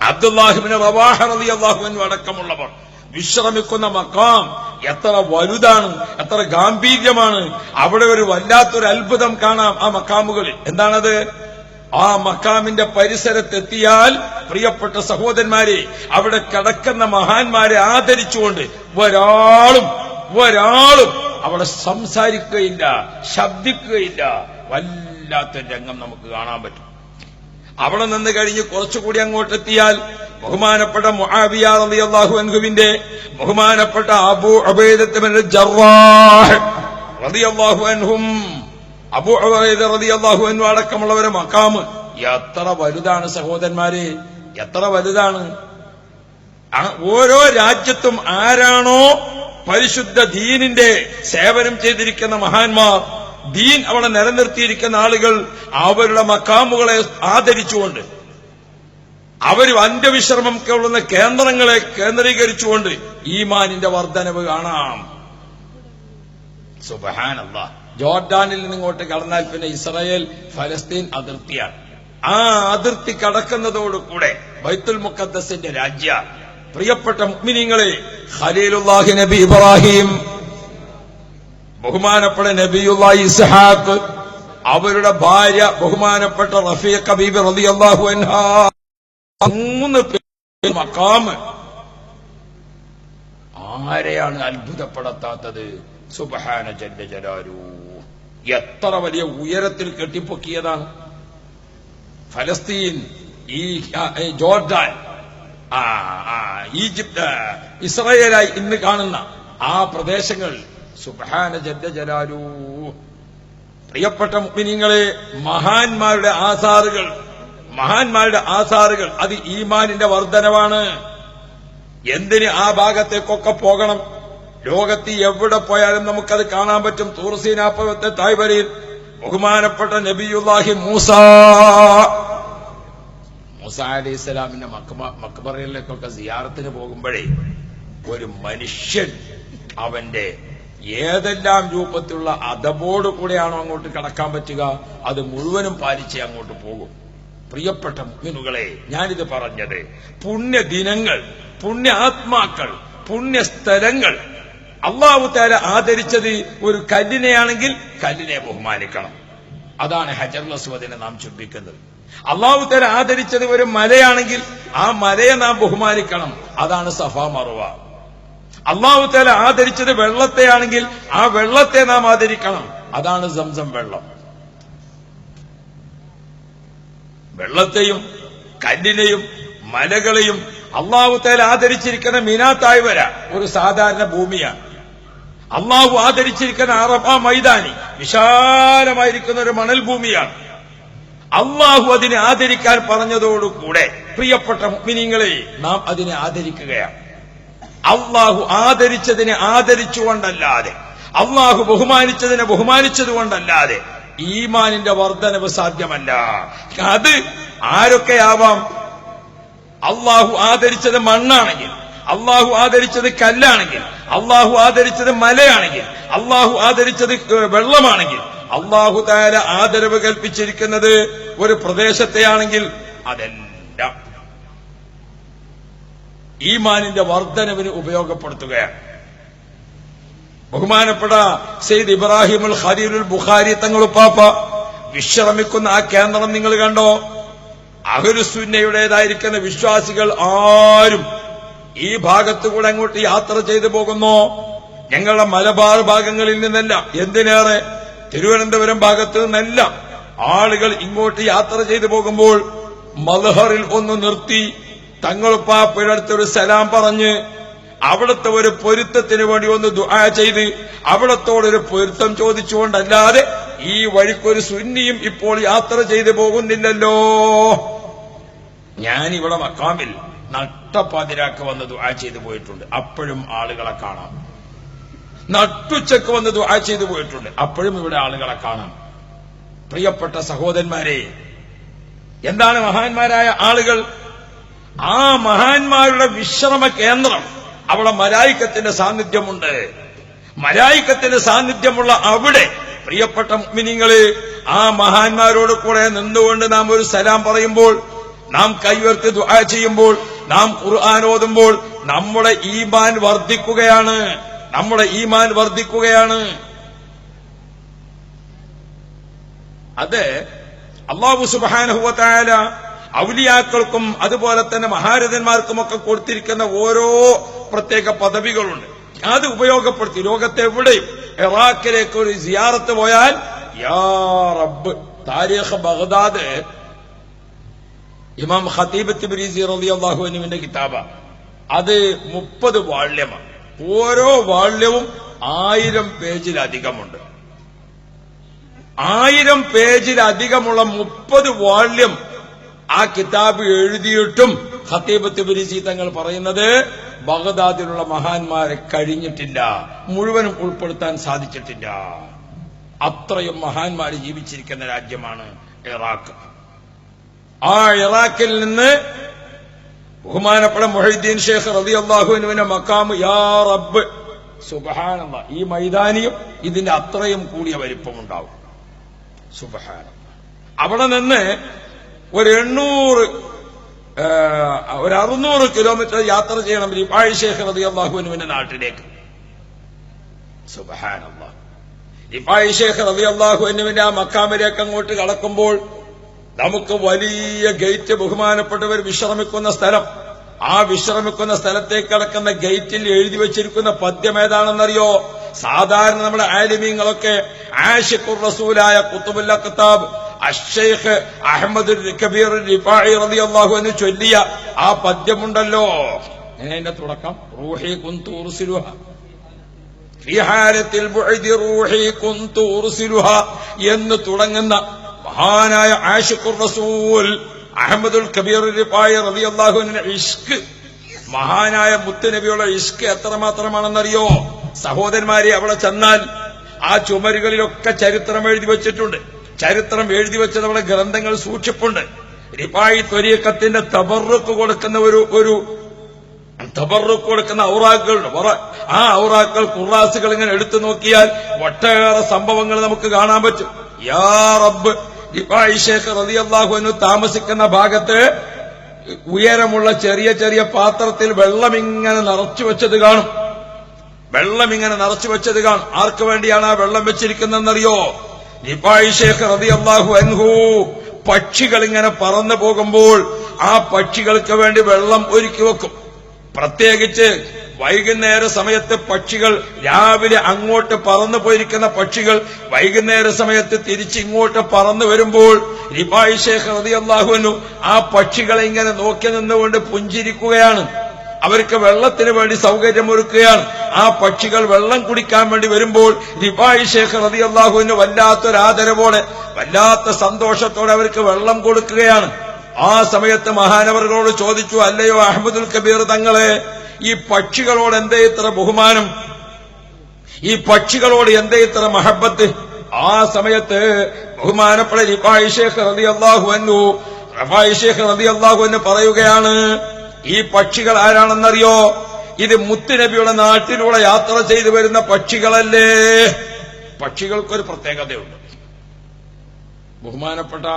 അബ്ദുല്ലാഹി ഇബ്നു റവാഹ റളിയല്ലാഹു അൻഹു അടക്കമുള്ളവർ വിശ്രമിക്കുന്ന മഖാം എത്ര വലുതാണ്, എത്ര ഗാംഭീര്യമാണ്. അവിടെ ഒരു വല്ലാത്തൊരു അത്ഭുതം കാണാം ആ മഖാമുകളിൽ. എന്താണത്? ആ മഖാമിന്റെ പരിസരത്തെത്തിയാൽ പ്രിയപ്പെട്ട സഹോദരന്മാരെ, അവിടെ കിടക്കുന്ന മഹാന്മാരെ ആദരിച്ചുകൊണ്ട് ഒരാളും അവിടെ സംസാരിക്കുകയില്ല, ശബ്ദിക്കുകയില്ല. വല്ലാത്ത രംഗം നമുക്ക് കാണാൻ പറ്റും. അവിടെ നിന്ന് കഴിഞ്ഞ് കുറച്ചുകൂടി അങ്ങോട്ടെത്തിയാൽ ബഹുമാനപ്പെട്ട മുആവിയ റളിയല്ലാഹു അൻഹുവിന്റെ, ബഹുമാനപ്പെട്ട അബൂ ഉബൈദത്ത് ഇബ്നുൽ ജർറാഹ് റളിയല്ലാഹു അൻഹും, അബൂ ഉബൈദ റളിയല്ലാഹു അൻഹു അടക്കമുള്ളവരെ മഖാം എത്ര വലുതാണ് സഹോദരന്മാരെ, എത്ര വലുതാണ്. ഓരോ രാജ്യത്തും ആരാണോ പരിശുദ്ധ ദീനിന്റെ സേവനം ചെയ്തിരിക്കുന്ന മഹാന്മാർ, ദീൻ അവിടെ നിലനിർത്തിയിരിക്കുന്ന ആളുകൾ, അവരുടെ മഖാമുകളെ ആദരിച്ചുകൊണ്ട്, അവർ അന്ത്യവിശ്രമം കൊള്ളുന്ന കേന്ദ്രങ്ങളെ കേന്ദ്രീകരിച്ചുകൊണ്ട് ഈമാനിന്റെ വർധനവ് കാണാം. സുബ്ഹാനല്ലാഹ്. ജോർഡാനിൽ നിന്നിങ്ങോട്ട് കടന്നാൽ പിന്നെ ഇസ്രായേൽ ഫലസ്തീൻ അതിർത്തിയാണ്. ആ അതിർത്തി കടക്കുന്നതോടുകൂടെ ബൈത്തുൽ മുഖദ്ദസിന്റെ രാജ്യ. പ്രിയപ്പെട്ട മുഅ്മിനീങ്ങളെ, ഖലീലുല്ലാഹി നബി ഇബ്രാഹിം, ബഹുമാനപ്പെട്ട നബിയുല്ലാഹി ഇസ്ഹാഖ്, അവരുടെ ഭാര്യ ബഹുമാനപ്പെട്ട റഫീഖ ബീബി റളിയല്ലാഹു അൻഹാ, 3 പേര് മഖാം. ആരെയാണ് അത്ഭുതപ്പെടുത്താത്തത്? സുബ്ഹാന ജല്ല ജലാലു. എത്ര വലിയ ഉയരത്തിൽ കെട്ടിപ്പൊക്കിയതാണ് ഫലസ്തീൻ, ഈ ജോർഡാൻ, ഈജിപ്ത്, ഇസ്രായേലായി ഇന്ന് കാണുന്ന ആ പ്രദേശങ്ങൾ. സുബ്ഹാന ജല്ല ജലാലു. പ്രിയപ്പെട്ട മുഅ്മിനീങ്ങളെ, മഹാന്മാരുടെ ആസാറുകൾ അത് ഈമാനിന്റെ വർധനവാണ്. എന്തിന് ആ ഭാഗത്തേക്കൊക്കെ പോകണം? ലോകത്ത് എവിടെ പോയാലും നമുക്കത് കാണാൻ പറ്റും. തൂർസീനാ പർവ്വതത്തെ തായ്വരയിൽ ബഹുമാനപ്പെട്ട നബിയുല്ലാഹി മൂസ അലൈഹിസ്സലാമിന്റെ മക്ബറയിലേക്കൊക്കെ സിയാറത്തിന് പോകുമ്പോഴേ ഒരു മനുഷ്യൻ അവന്റെ ഏതെല്ലാം രൂപത്തിലുള്ള അദബോട് കൂടെയാണോ അങ്ങോട്ട് കടക്കാൻ പറ്റുക, അത് മുഴുവനും പാലിച്ചേ അങ്ങോട്ട് പോകും. പ്രിയപ്പെട്ട മുഅ്മിനുകളെ, ഞാനിത് പറഞ്ഞത് പുണ്യദിനങ്ങൾ, പുണ്യ ആത്മാക്കൾ, പുണ്യസ്ഥലങ്ങൾ. അല്ലാഹു തആല ആദരിച്ചത് ഒരു കല്ലിനെയാണെങ്കിൽ കല്ലിനെ ബഹുമാനിക്കണം. അതാണ് ഹജറുൽ അസ്വദിനെ നാം ചുംബിക്കുന്നത്. അല്ലാഹു തആല ആദരിച്ചത് ഒരു മലയാണെങ്കിൽ ആ മലയെ നാം ബഹുമാനിക്കണം. അതാണ് സഫാ മർവ. അല്ലാഹു തആല ആദരിച്ചത് വെള്ളത്തെയാണെങ്കിൽ ആ വെള്ളത്തെ നാം ആദരിക്കണം. അതാണ് സംസം വെള്ളം. വെള്ളത്തെയും കല്ലിനെയും മലകളെയും അല്ലാഹു തആല ആദരിച്ചിരിക്കുന്ന മിനാ തായ്വര ഒരു സാധാരണ ഭൂമിയാണ്. അല്ലാഹു ആദരിച്ചിരിക്കുന്ന അറഫ മൈതാനി വിശാലമായിരിക്കുന്ന ഒരു മണൽ ഭൂമിയാണ്. അല്ലാഹു അതിനെ ആദരിക്കാൻ പറഞ്ഞതോടുകൂടെ പ്രിയപ്പെട്ട മുഅ്മിനീങ്ങളെ, നാം അതിനെ ആദരിക്കുകയാണ്. അല്ലാഹു ആദരിച്ചതിനെ ആദരിച്ചുകൊണ്ടല്ലാതെ, അല്ലാഹു ബഹുമാനിച്ചതിനെ ബഹുമാനിച്ചതുകൊണ്ടല്ലാതെ ഈമാനിന്റെ വർധനവ് സാധ്യമല്ല. അത് ആരൊക്കെയാവാം. അല്ലാഹു ആദരിച്ചത് മണ്ണാണെങ്കിൽ, അല്ലാഹു ആദരിച്ചത് കല്ലാണെങ്കിൽ, അല്ലാഹു ആദരിച്ചത് മലയാണെങ്കിൽ, അല്ലാഹു ആദരിച്ചത് വെള്ളമാണെങ്കിൽ, അല്ലാഹു തആല ആദരവ് കൽപ്പിച്ചിരിക്കുന്നത് ഒരു പ്രദേശത്തെയാണെങ്കിൽ അതെല്ലാം ഈമാനിന്റെ വർധനവിന് ഉപയോഗപ്പെടുത്തുകയാണ്. ബഹുമാനപ്പെട്ട സയ്യിദ് ഇബ്രാഹിമുൽ ഖലീലുൽ ബുഖാരി തങ്ങളുപ്പാപ്പ വിശ്രമിക്കുന്ന ആ കേന്ദ്രം നിങ്ങൾ കണ്ടോ? അഹ്ലുസുന്നയുടേതായിരിക്കുന്ന വിശ്വാസികൾ ആരും ഈ ഭാഗത്തുകൂടെ അങ്ങോട്ട് യാത്ര ചെയ്തു പോകുന്നോ? ഞങ്ങളുടെ മലബാർ ഭാഗങ്ങളിൽ നിന്നല്ല, എന്തിനേറെ തിരുവനന്തപുരം ഭാഗത്ത് നിന്നല്ല ആളുകൾ ഇങ്ങോട്ട് യാത്ര ചെയ്തു പോകുമ്പോൾ മൽഹറിൽ ഒന്ന് നിർത്തി തങ്ങളുപ്പാപ്പയുടെ അടുത്തൊരു സലാം പറഞ്ഞ് അവിടുത്തെ ഒരു പൊരുത്തത്തിന് വേണ്ടി ഒന്ന് ദുആ ചെയ്ത് അവിടത്തോടൊരു പൊരുത്തം ചോദിച്ചുകൊണ്ടല്ലാതെ ഈ വഴിക്കൊരു സുന്നിയും ഇപ്പോൾ യാത്ര ചെയ്തു പോകുന്നില്ലല്ലോ. ഞാനിവിടെ മക്കാമിൽ നട്ടപ്പാതിരാക്ക് വന്ന് ദുആ ചെയ്തു പോയിട്ടുണ്ട്, അപ്പോഴും ആളുകളെ കാണാം. നട്ടുച്ചക്ക് വന്ന് ദുആ ചെയ്തു പോയിട്ടുണ്ട്, അപ്പോഴും ഇവിടെ ആളുകളെ കാണാം. പ്രിയപ്പെട്ട സഹോദരന്മാരെ, എന്താണ് മഹാന്മാരായ ആളുകൾ? ആ മഹാന്മാരുടെ വിശ്രമ കേന്ദ്രം, അവിടെ മലായിക്കത്തിന്റെ സാന്നിധ്യമുണ്ട്. മലായിക്കത്തിന്റെ സാന്നിധ്യമുള്ള അവിടെ പ്രിയപ്പെട്ട മുഅ്മിനീങ്ങളെ, ആ മഹാന്മാരോട് കൂടെ നിന്നുകൊണ്ട് നാം ഒരു സലാം പറയുമ്പോൾ, നാം കൈയുയർത്തി ദുആ ചെയ്യുമ്പോൾ, നാം ഖുർആൻ ഓതുമ്പോൾ നമ്മുടെ ഈമാൻ വർദ്ധിക്കുകയാണ്. അത് അല്ലാഹു സുബ്ഹാനഹു വ തആല ഔലിയാക്കൾക്കും അതുപോലെ തന്നെ മഹാരഥന്മാർക്കുമൊക്കെ കൊടുത്തിരിക്കുന്ന ഓരോ പ്രത്യേക പദവികളുണ്ട്. അത് ഉപയോഗപ്പെടുത്തി ലോകത്തെവിടെയും ഇറാഖിലേക്ക് ഒരു സിയാറത്ത് പോയാൽ യാ റബ്ബ്, താരീഖ് ബഗ്ദാദ് ഇമാം ഖതീബ് തിബ്രീസി റളിയല്ലാഹു അൻഹുവിന്റെ കിതാബ, അത് 30 വാള്യമാണ്. ഓരോ വാള്യവും 1000 പേജിലധികമുണ്ട്. 1000 പേജിലധികമുള്ള 30 വാള്യം ആ കിതാബ് എഴുതിയിട്ടും ഖതീബ് തിബ്രീസി തങ്ങൾ പറയുന്നത് ബഗ്ദാദിലുള്ള മഹാന്മാരെ കഴിഞ്ഞിട്ടില്ല, മുഴുവനും ഉൾപ്പെടുത്താൻ സാധിച്ചിട്ടില്ല. അത്രയും മഹാന്മാർ ജീവിച്ചിരിക്കുന്ന രാജ്യമാണ് ഇറാഖ്. ആ ഇറാഖിൽ നിന്ന് ബഹുമാനപ്പെട്ട മുഹൈദ്ദീൻ ഷേഖ് റളിയല്ലാഹു അൻഹുവിന്റെ മഖാം യാ റബ്ബ്, സുബ്ഹാനല്ലാഹ്, ഈ മൈതാനിയും ഇതിന്റെ അത്രയും കൂടിയ വലിപ്പമുണ്ടാവും. സുബ്ഹാനല്ലാഹ്. അവിടെ നിന്ന് ഒരു 600 കിലോമീറ്റർ യാത്ര ചെയ്യണം റിഫായി ഷേഖ് റളിയല്ലാഹു അൻഹുവിന്റെ നാട്ടിലേക്ക്. സുബ്ഹാനല്ലാഹ്. റിഫായി ഷേഖ് റളിയല്ലാഹു അൻഹുവിന്റെ ആ മഖാമിലേക്ക് അങ്ങോട്ട് കടക്കുമ്പോൾ നമുക്ക് വലിയ ഗേറ്റ്, ബഹുമാനപ്പെട്ടവർ വിശ്രമിക്കുന്ന സ്ഥലം, ആ വിശ്രമിക്കുന്ന സ്ഥലത്തേക്ക് കടക്കുന്ന ഗേറ്റിൽ എഴുതി വച്ചിരിക്കുന്ന പദ്യം ഏതാണെന്നറിയോ? സാധാരണ നമ്മുടെ ആലിമീങ്ങളൊക്കെ ആശിഖുർ റസൂലായ ഖുത്ബുൽ അഖ്താബ് അശ്ശൈഖ് അഹ്മദ് കബീർ റിഫാഇ റളിയല്ലാഹു അൻഹു ചൊല്ലിയ ആ പദ്യമുണ്ടല്ലോ, അതിന്റെ തുടക്കം റൂഹി കുന്തു ഉർസിലുഹ ഫീ ഹാലത്തിൽ ബുഅദി റൂഹി കുന്തു ഉർസിലുഹ എന്ന് തുടങ്ങുന്ന മഹാനായ ആശിഖുർ റസൂൽ അഹ്മദുൽ കബീർ റിഫാഇ റളിയല്ലാഹു അൻഹു ഇഷ്ക്, മഹാനായ മുത്തുനബിയുടെ ഇഷ്ക് എത്രമാത്രമാണെന്നറിയോ സഹോദരന്മാരെ? അവിടെ ചെന്നാൽ ആ ചുമരുകളിലൊക്കെ ചരിത്രം എഴുതി വെച്ചിട്ടുണ്ട്. ചരിത്രം എഴുതി വെച്ച നമ്മുടെ ഗ്രന്ഥങ്ങൾ സൂക്ഷിപ്പുണ്ട്. റിഫായി ത്വരീഖത്തിന്റെ തബറുക്ക് കൊടുക്കുന്ന ഒരു തബറുക്ക് കൊടുക്കുന്ന ഔറാഖുകളുണ്ട്. ആ ഔറാഖുകൾ ഖുറാസുകൾ ഇങ്ങനെ എടുത്തു നോക്കിയാൽ ഒട്ടേറെ സംഭവങ്ങൾ നമുക്ക് കാണാൻ പറ്റും. യാ റബ്ബ്, റിഫായി ശൈഖ് റളിയല്ലാഹു അൻഹു താമസിക്കുന്ന ഭാഗത്ത് ഉയരമുള്ള ചെറിയ ചെറിയ പാത്രത്തിൽ വെള്ളം ഇങ്ങനെ നിറച്ചു വെച്ചത് കാണും. ആർക്ക് വേണ്ടിയാണ് ആ വെള്ളം വെച്ചിരിക്കുന്നതെന്നറിയോ? റിഫായി ശൈഖ് റളിയല്ലാഹു അൻഹു പക്ഷികൾ ഇങ്ങനെ പറന്നു പോകുമ്പോൾ ആ പക്ഷികൾക്ക് വേണ്ടി വെള്ളം ഒരുക്കി വെക്കും. പ്രത്യേകിച്ച് വൈകുന്നേര സമയത്ത് പക്ഷികൾ, രാവിലെ അങ്ങോട്ട് പറന്നു പോയിരിക്കുന്ന പക്ഷികൾ വൈകുന്നേര സമയത്ത് തിരിച്ചിങ്ങോട്ട് പറന്നു വരുമ്പോൾ റിഫായി ശൈഖ് റളിയല്ലാഹു അൻഹു ആ പക്ഷികളെ ഇങ്ങനെ നോക്കി നിന്നുകൊണ്ട് പുഞ്ചിരിക്കുകയാണ്. അവർക്ക് വെള്ളത്തിന് വേണ്ടി സൗകര്യമൊരുക്കുകയാണ്. ആ പക്ഷികൾ വെള്ളം കുടിക്കാൻ വേണ്ടി വരുമ്പോൾ റിഫായി ശൈഖ് റളിയല്ലാഹു അൻഹു വല്ലാത്തൊരാദരവോടെ, വല്ലാത്ത സന്തോഷത്തോടെ അവർക്ക് വെള്ളം കൊടുക്കുകയാണ്. ആ സമയത്ത് മഹാനവറുകളോട് ചോദിച്ചു, അല്ലയോ അഹ്മദുൽ കബീർ തങ്ങളെ, ഈ പക്ഷികളോട് എന്തേ ഇത്ര ബഹുമാനം, ഈ പക്ഷികളോട് എന്തേ ഇത്ര മഹബത്ത്? ആ സമയത്ത് ബഹുമാനപ്പെട്ട റിഫായി ശൈഖ് റളിയല്ലാഹു അൻഹു പറയുകയാണ്, ഈ പക്ഷികൾ ആരാണെന്നറിയോ? ഇത് മുത്തുനബിയുടെ നാട്ടിലൂടെ യാത്ര ചെയ്തു വരുന്ന പക്ഷികളല്ലേ. പക്ഷികൾക്കൊരു പ്രത്യേകതയുണ്ട്. ബഹുമാനപ്പെട്ട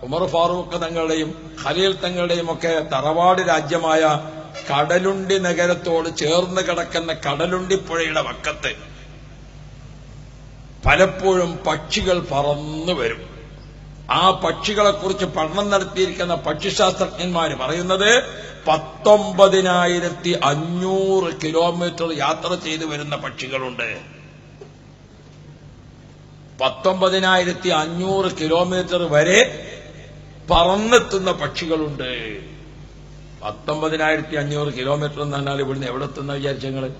ഉമർ ഫാറൂഖ് തങ്ങളുടെയും ഖലീൽ തങ്ങളുടെയും ഒക്കെ തറവാട് രാജ്യമായ കടലുണ്ടി നഗരത്തോട് ചേർന്ന് കിടക്കുന്ന കടലുണ്ടി പുഴയുടെ വക്കത്ത് പലപ്പോഴും പക്ഷികൾ പറന്നു വരും. ആ പക്ഷികളെക്കുറിച്ച് പഠനം നടത്തിയിരിക്കുന്ന പക്ഷിശാസ്ത്രജ്ഞന്മാര് പറയുന്നത് 19,500 കിലോമീറ്റർ യാത്ര ചെയ്തു വരുന്ന പക്ഷികളുണ്ട്. 19,500 കിലോമീറ്റർ വരെ പറന്നെത്തുന്ന പക്ഷികളുണ്ട്. 19,500 കിലോമീറ്റർ എന്ന് പറഞ്ഞാൽ ഇവിടുന്ന് എവിടെ എത്തുന്ന വിചാരിച്ചങ്ങള്?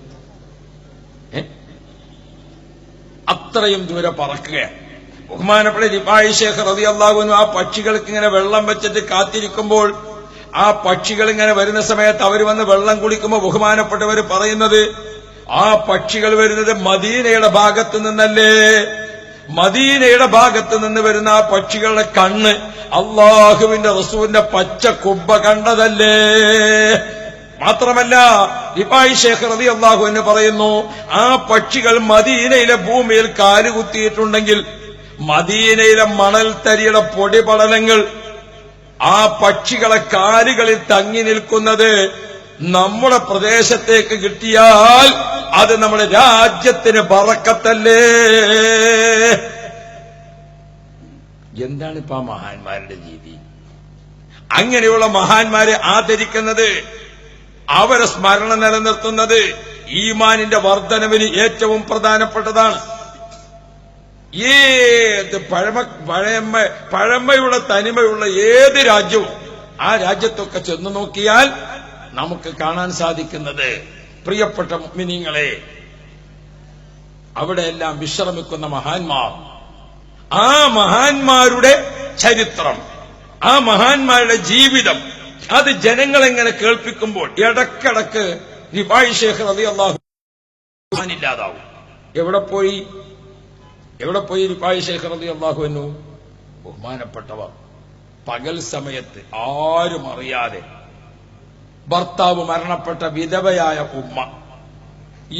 അത്രയും ദൂരെ പറക്കുകയാണ്. ബഹുമാനപ്പെട്ട റിഫായി ശൈഖ് റളിയല്ലാഹു അൻഹു ആ പക്ഷികൾക്ക് ഇങ്ങനെ വെള്ളം വെച്ചിട്ട് കാത്തിരിക്കുമ്പോൾ ആ പക്ഷികൾ ഇങ്ങനെ വരുന്ന സമയത്ത് അവർ വന്ന് വെള്ളം കുടിക്കുമ്പോൾ ബഹുമാനപ്പെട്ടവർ പറയുന്നത്, ആ പക്ഷികൾ വരുന്നത് മദീനയുടെ ഭാഗത്ത് നിന്നല്ലേ. മദീനയുടെ ഭാഗത്ത് നിന്ന് വരുന്ന ആ പക്ഷികളുടെ കണ്ണ് അള്ളാഹുവിന്റെ റസൂലിന്റെ പച്ച കുബ്ബ കണ്ടതല്ലേ. മാത്രമല്ല റിഫായി ശൈഖ് റളിയല്ലാഹു അൻഹു പറയുന്നു, ആ പക്ഷികൾ മദീനയിലെ ഭൂമിയിൽ കാലുകുത്തിയിട്ടുണ്ടെങ്കിൽ മദീനയിലെ മണൽത്തരിയുടെ പൊടിപടലങ്ങൾ ആ പക്ഷികളെ കാലുകളിൽ തങ്ങി നിൽക്കുന്നത് നമ്മുടെ പ്രദേശത്തേക്ക് കിട്ടിയാൽ അത് നമ്മുടെ രാജ്യത്തിന് ബറക്കത്തല്ലേ. എന്താണിപ്പോ ആ മഹാന്മാരുടെ രീതി? അങ്ങനെയുള്ള മഹാന്മാരെ ആദരിക്കുന്നത്, അവരെ സ്മരണ നിലനിർത്തുന്നത് ഈമാനിന്റെ വർധനവിന് ഏറ്റവും പ്രധാനപ്പെട്ടതാണ്. ഏത് പഴമയുടെ തനിമയുള്ള ഏത് രാജ്യവും ആ രാജ്യത്തൊക്കെ ചെന്നു നോക്കിയാൽ നമുക്ക് കാണാൻ സാധിക്കുന്നത്, പ്രിയപ്പെട്ട മുഅ്മിനീങ്ങളെ, അവിടെയെല്ലാം വിശ്രമിക്കുന്ന മഹാന്മാർ, ആ മഹാന്മാരുടെ ചരിത്രം, ആ മഹാന്മാരുടെ ജീവിതം, അത് ജനങ്ങളെങ്ങനെ കേൾപ്പിക്കുമ്പോൾ ഇടക്കിടക്ക് റിഫായി ശൈഖ് റളിയല്ലാഹു അൻഹു ഇല്ലാതാവും. എവിടെ പോയി റിഫായി ശൈഖ് റളിയല്ലാഹു അൻഹു? ബഹുമാനപ്പെട്ടവർ പകൽ സമയത്ത് ആരും അറിയാതെ ഭർത്താവ് മരണപ്പെട്ട വിധവയായ ഉമ്മ,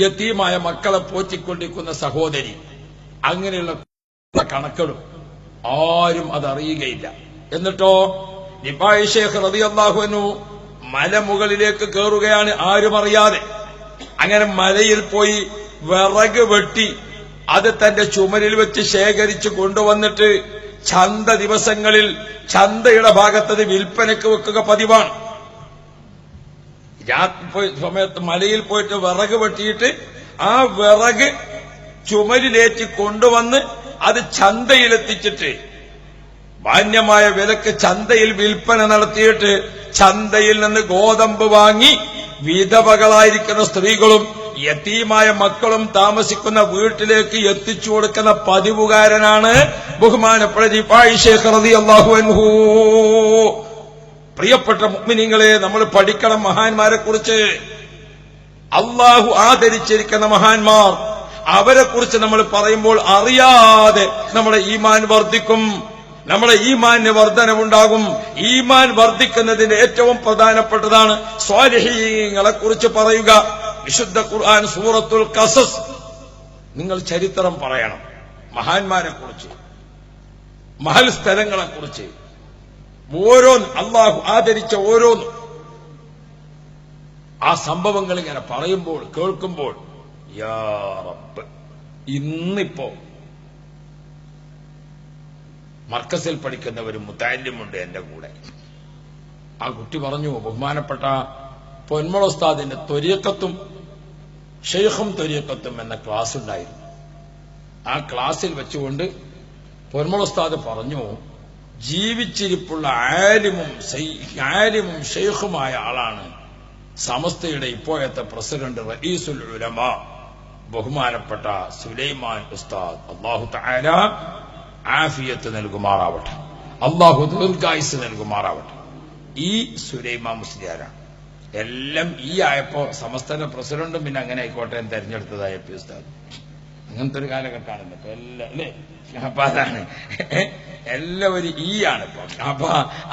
യതീമായ മക്കളെ പോറ്റിക്കൊണ്ടിരിക്കുന്ന സഹോദരി, അങ്ങനെയുള്ള കണക്കുകളും ആരും അതറിയുകയില്ല. എന്നിട്ടോ റിഫായി ശൈഖ് റളിയല്ലാഹു അൻഹു മലമുകളിലേക്ക് കയറുകയാണ് ആരും അറിയാതെ. അങ്ങനെ മലയിൽ പോയി വിറക് വെട്ടി അത് തന്റെ ചുമരിൽ വെച്ച് ശേഖരിച്ച് കൊണ്ടുവന്നിട്ട് ചന്ത ദിവസങ്ങളിൽ ചന്തയുടെ ഭാഗത്തത് വിൽപ്പനയ്ക്ക് വെക്കുക പതിവാണ്. രാത്രി സമയത്ത് മലയിൽ പോയിട്ട് വിറക് വെട്ടിയിട്ട് ആ വിറക് ചുമലിലേറ്റി കൊണ്ടുവന്ന് അത് ചന്തയിലെത്തിച്ചിട്ട് മാന്യമായ വിലക്ക് ചന്തയിൽ വിൽപ്പന നടത്തിയിട്ട് ചന്തയിൽ നിന്ന് ഗോതമ്പ് വാങ്ങി വിധവകളായിരിക്കുന്ന സ്ത്രീകളും യതീമായ മക്കളും താമസിക്കുന്ന വീട്ടിലേക്ക് എത്തിച്ചു കൊടുക്കുന്ന പതിവുകാരനാണ് ബഹുമാനപ്പെട്ട റിഫായി ശൈഖ് റളിയല്ലാഹു അൻഹു. പ്രിയപ്പെട്ട മുഅ്മിനീങ്ങളെ, നമ്മൾ പഠിക്കണം മഹാന്മാരെ കുറിച്ച്. അള്ളാഹു ആദരിച്ചിരിക്കുന്ന മഹാന്മാർ, അവരെ കുറിച്ച് നമ്മൾ പറയുമ്പോൾ അറിയാതെ നമ്മുടെ ഈമാൻ വർദ്ധിക്കും, നമ്മുടെ ഈമാന് വർധനവുണ്ടാകും. ഈമാൻ വർദ്ധിക്കുന്നതിന്റെ ഏറ്റവും പ്രധാനപ്പെട്ടതാണ് സ്വാലിഹീങ്ങളെ കുറിച്ച് പറയുക. വിശുദ്ധ ഖുർആൻ സൂറത്തുൽ ഖസസ്, നിങ്ങൾ ചരിത്രം പറയണം, മഹാന്മാരെ കുറിച്ച്, മഹൽ സ്ഥലങ്ങളെ കുറിച്ച്, ഓരോന്ന് അള്ളാഹു ആദരിച്ച ഓരോന്നും. ആ സംഭവങ്ങൾ ഇങ്ങനെ പറയുമ്പോൾ കേൾക്കുമ്പോൾ യാ റബ്ബ്. ഇന്നിപ്പോ മർക്കസിൽ പഠിക്കുന്ന ഒരു മുതഅല്ലിമുണ്ട് എന്റെ കൂടെ. ആ കുട്ടി പറഞ്ഞു, ബഹുമാനപ്പെട്ട പൊന്മള ഉസ്താദിന്റെ ത്വരീഖത്തും ഷെയ്ഖും ത്വരീഖത്തും എന്ന ക്ലാസ് ഉണ്ടായിരുന്നു. ആ ക്ലാസ്സിൽ വെച്ചുകൊണ്ട് പൊന്മള ഉസ്താദ് പറഞ്ഞു, ജീവിച്ചിരിപ്പുള്ള ആലിമും ഷെയ്ഖുമായ ആളാണ് സമസ്തയുടെ ഇപ്പോഴത്തെ പ്രസിഡന്റ് റഈസുൽ ഉലമ ബഹുമാനപ്പെട്ട സുലൈമാൻ ഉസ്താദ്. അല്ലാഹു തആല ആഫിയത്ത് നൽകുമാറാവട്ടെ, അല്ലാഹു ദീർഘായുസ് നൽകുമാറാവട്ടെ. ഈ സുലൈമാൻ മുസ്ലിയാരാണ്. എല്ലാം ഈ ആയപ്പോ സമസ്തന്റെ പ്രസിഡന്റും പിന്നെ അങ്ങനെ ആയിക്കോട്ടെ എന്ന് തെരഞ്ഞെടുത്തതായ പി ഉസ്താദ്. അങ്ങനത്തെ ഒരു കാലഘട്ടമാണല്ലോ ഇപ്പൊ എല്ലാം, അല്ലേ? അപ്പൊ അതാണ് എല്ലാവരും ഈ ആണ് ഇപ്പൊ. അപ്പൊ